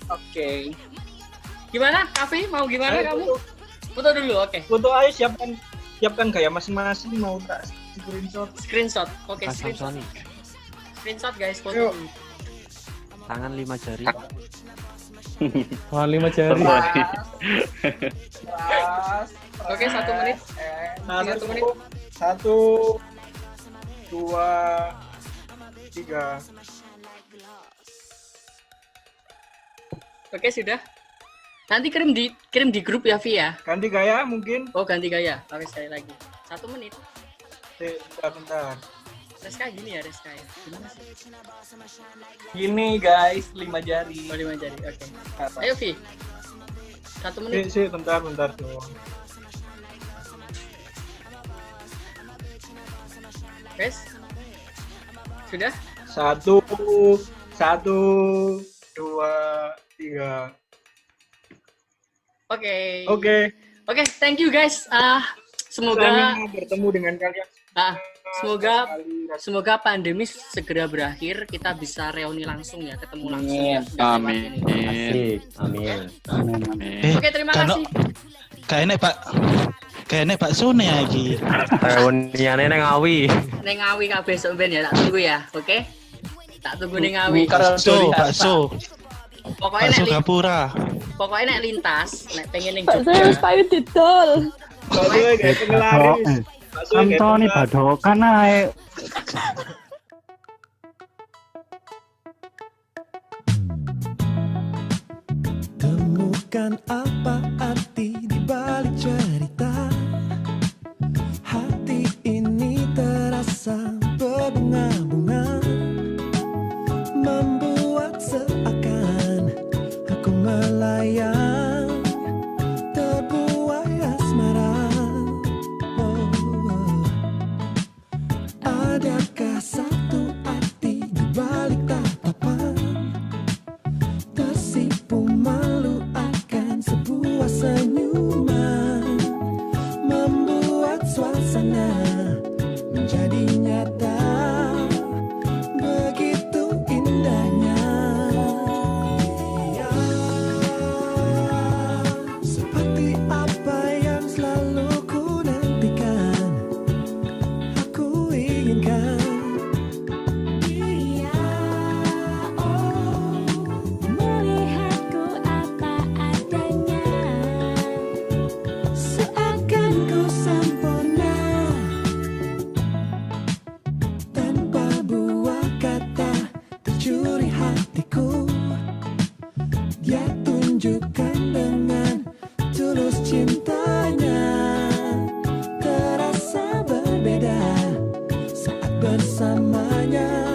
Oke. Gimana, Kavi? Mau gimana kamu? Foto dulu, oke. Foto ayo siapkan gaya masing-masing, mau tak screenshot. Oke, screenshot guys, foto. Tangan 5 jari. Wah, 5 jari. Oke, 1 menit. 1 menit. 1, 2, 3. Oke, sudah. Nanti kirim di grup ya, Vi ya. Ganti gaya mungkin. Oh, ganti gaya. Oke, sekali lagi. 1 menit. Bentar. Reska gini ya, Reska ya. Gimana sih? Gini guys, 5 jari. Oh, 5 jari. Oke. Ayo, Vi. 1 menit. Bentar dong. Guys. Sudah? 1, 2, 3. Oke, thank you guys. Semoga bertemu dengan kalian. Semoga pandemi segera berakhir, kita bisa reuni langsung ya, ketemu langsung. Amin. Oke, terima kasih. Kayaknya Pak Sune lagi. Reuniane nang Ngawi. Nang Ngawi kabeh besok ben ya, tak tunggu ya. Oke? Tak tunggu nang Ngawi. Bakso. Pokoknya nek lintas, nek pengen ning Jogja. Saya pamit didol. Antoni badokan ae. Temukan apa arti di balik cerita. Hati ini terasa berbunga-bunga, membuat seakan aku melayang terbuai asmara. Adakah satu arti di balik tatapan, tersipu malu akan sebuah senyuman, membuat suasana menjadi nyata, begitu indahnya. Seperti apa yang selalu ku nantikan, aku inginkan. Melihatku apa adanya, Seakan ku sempurna, tanpa buah kata tercuri hatiku. Dia tunjukkan dengan tulus cintanya, terasa berbeda saat bersamanya.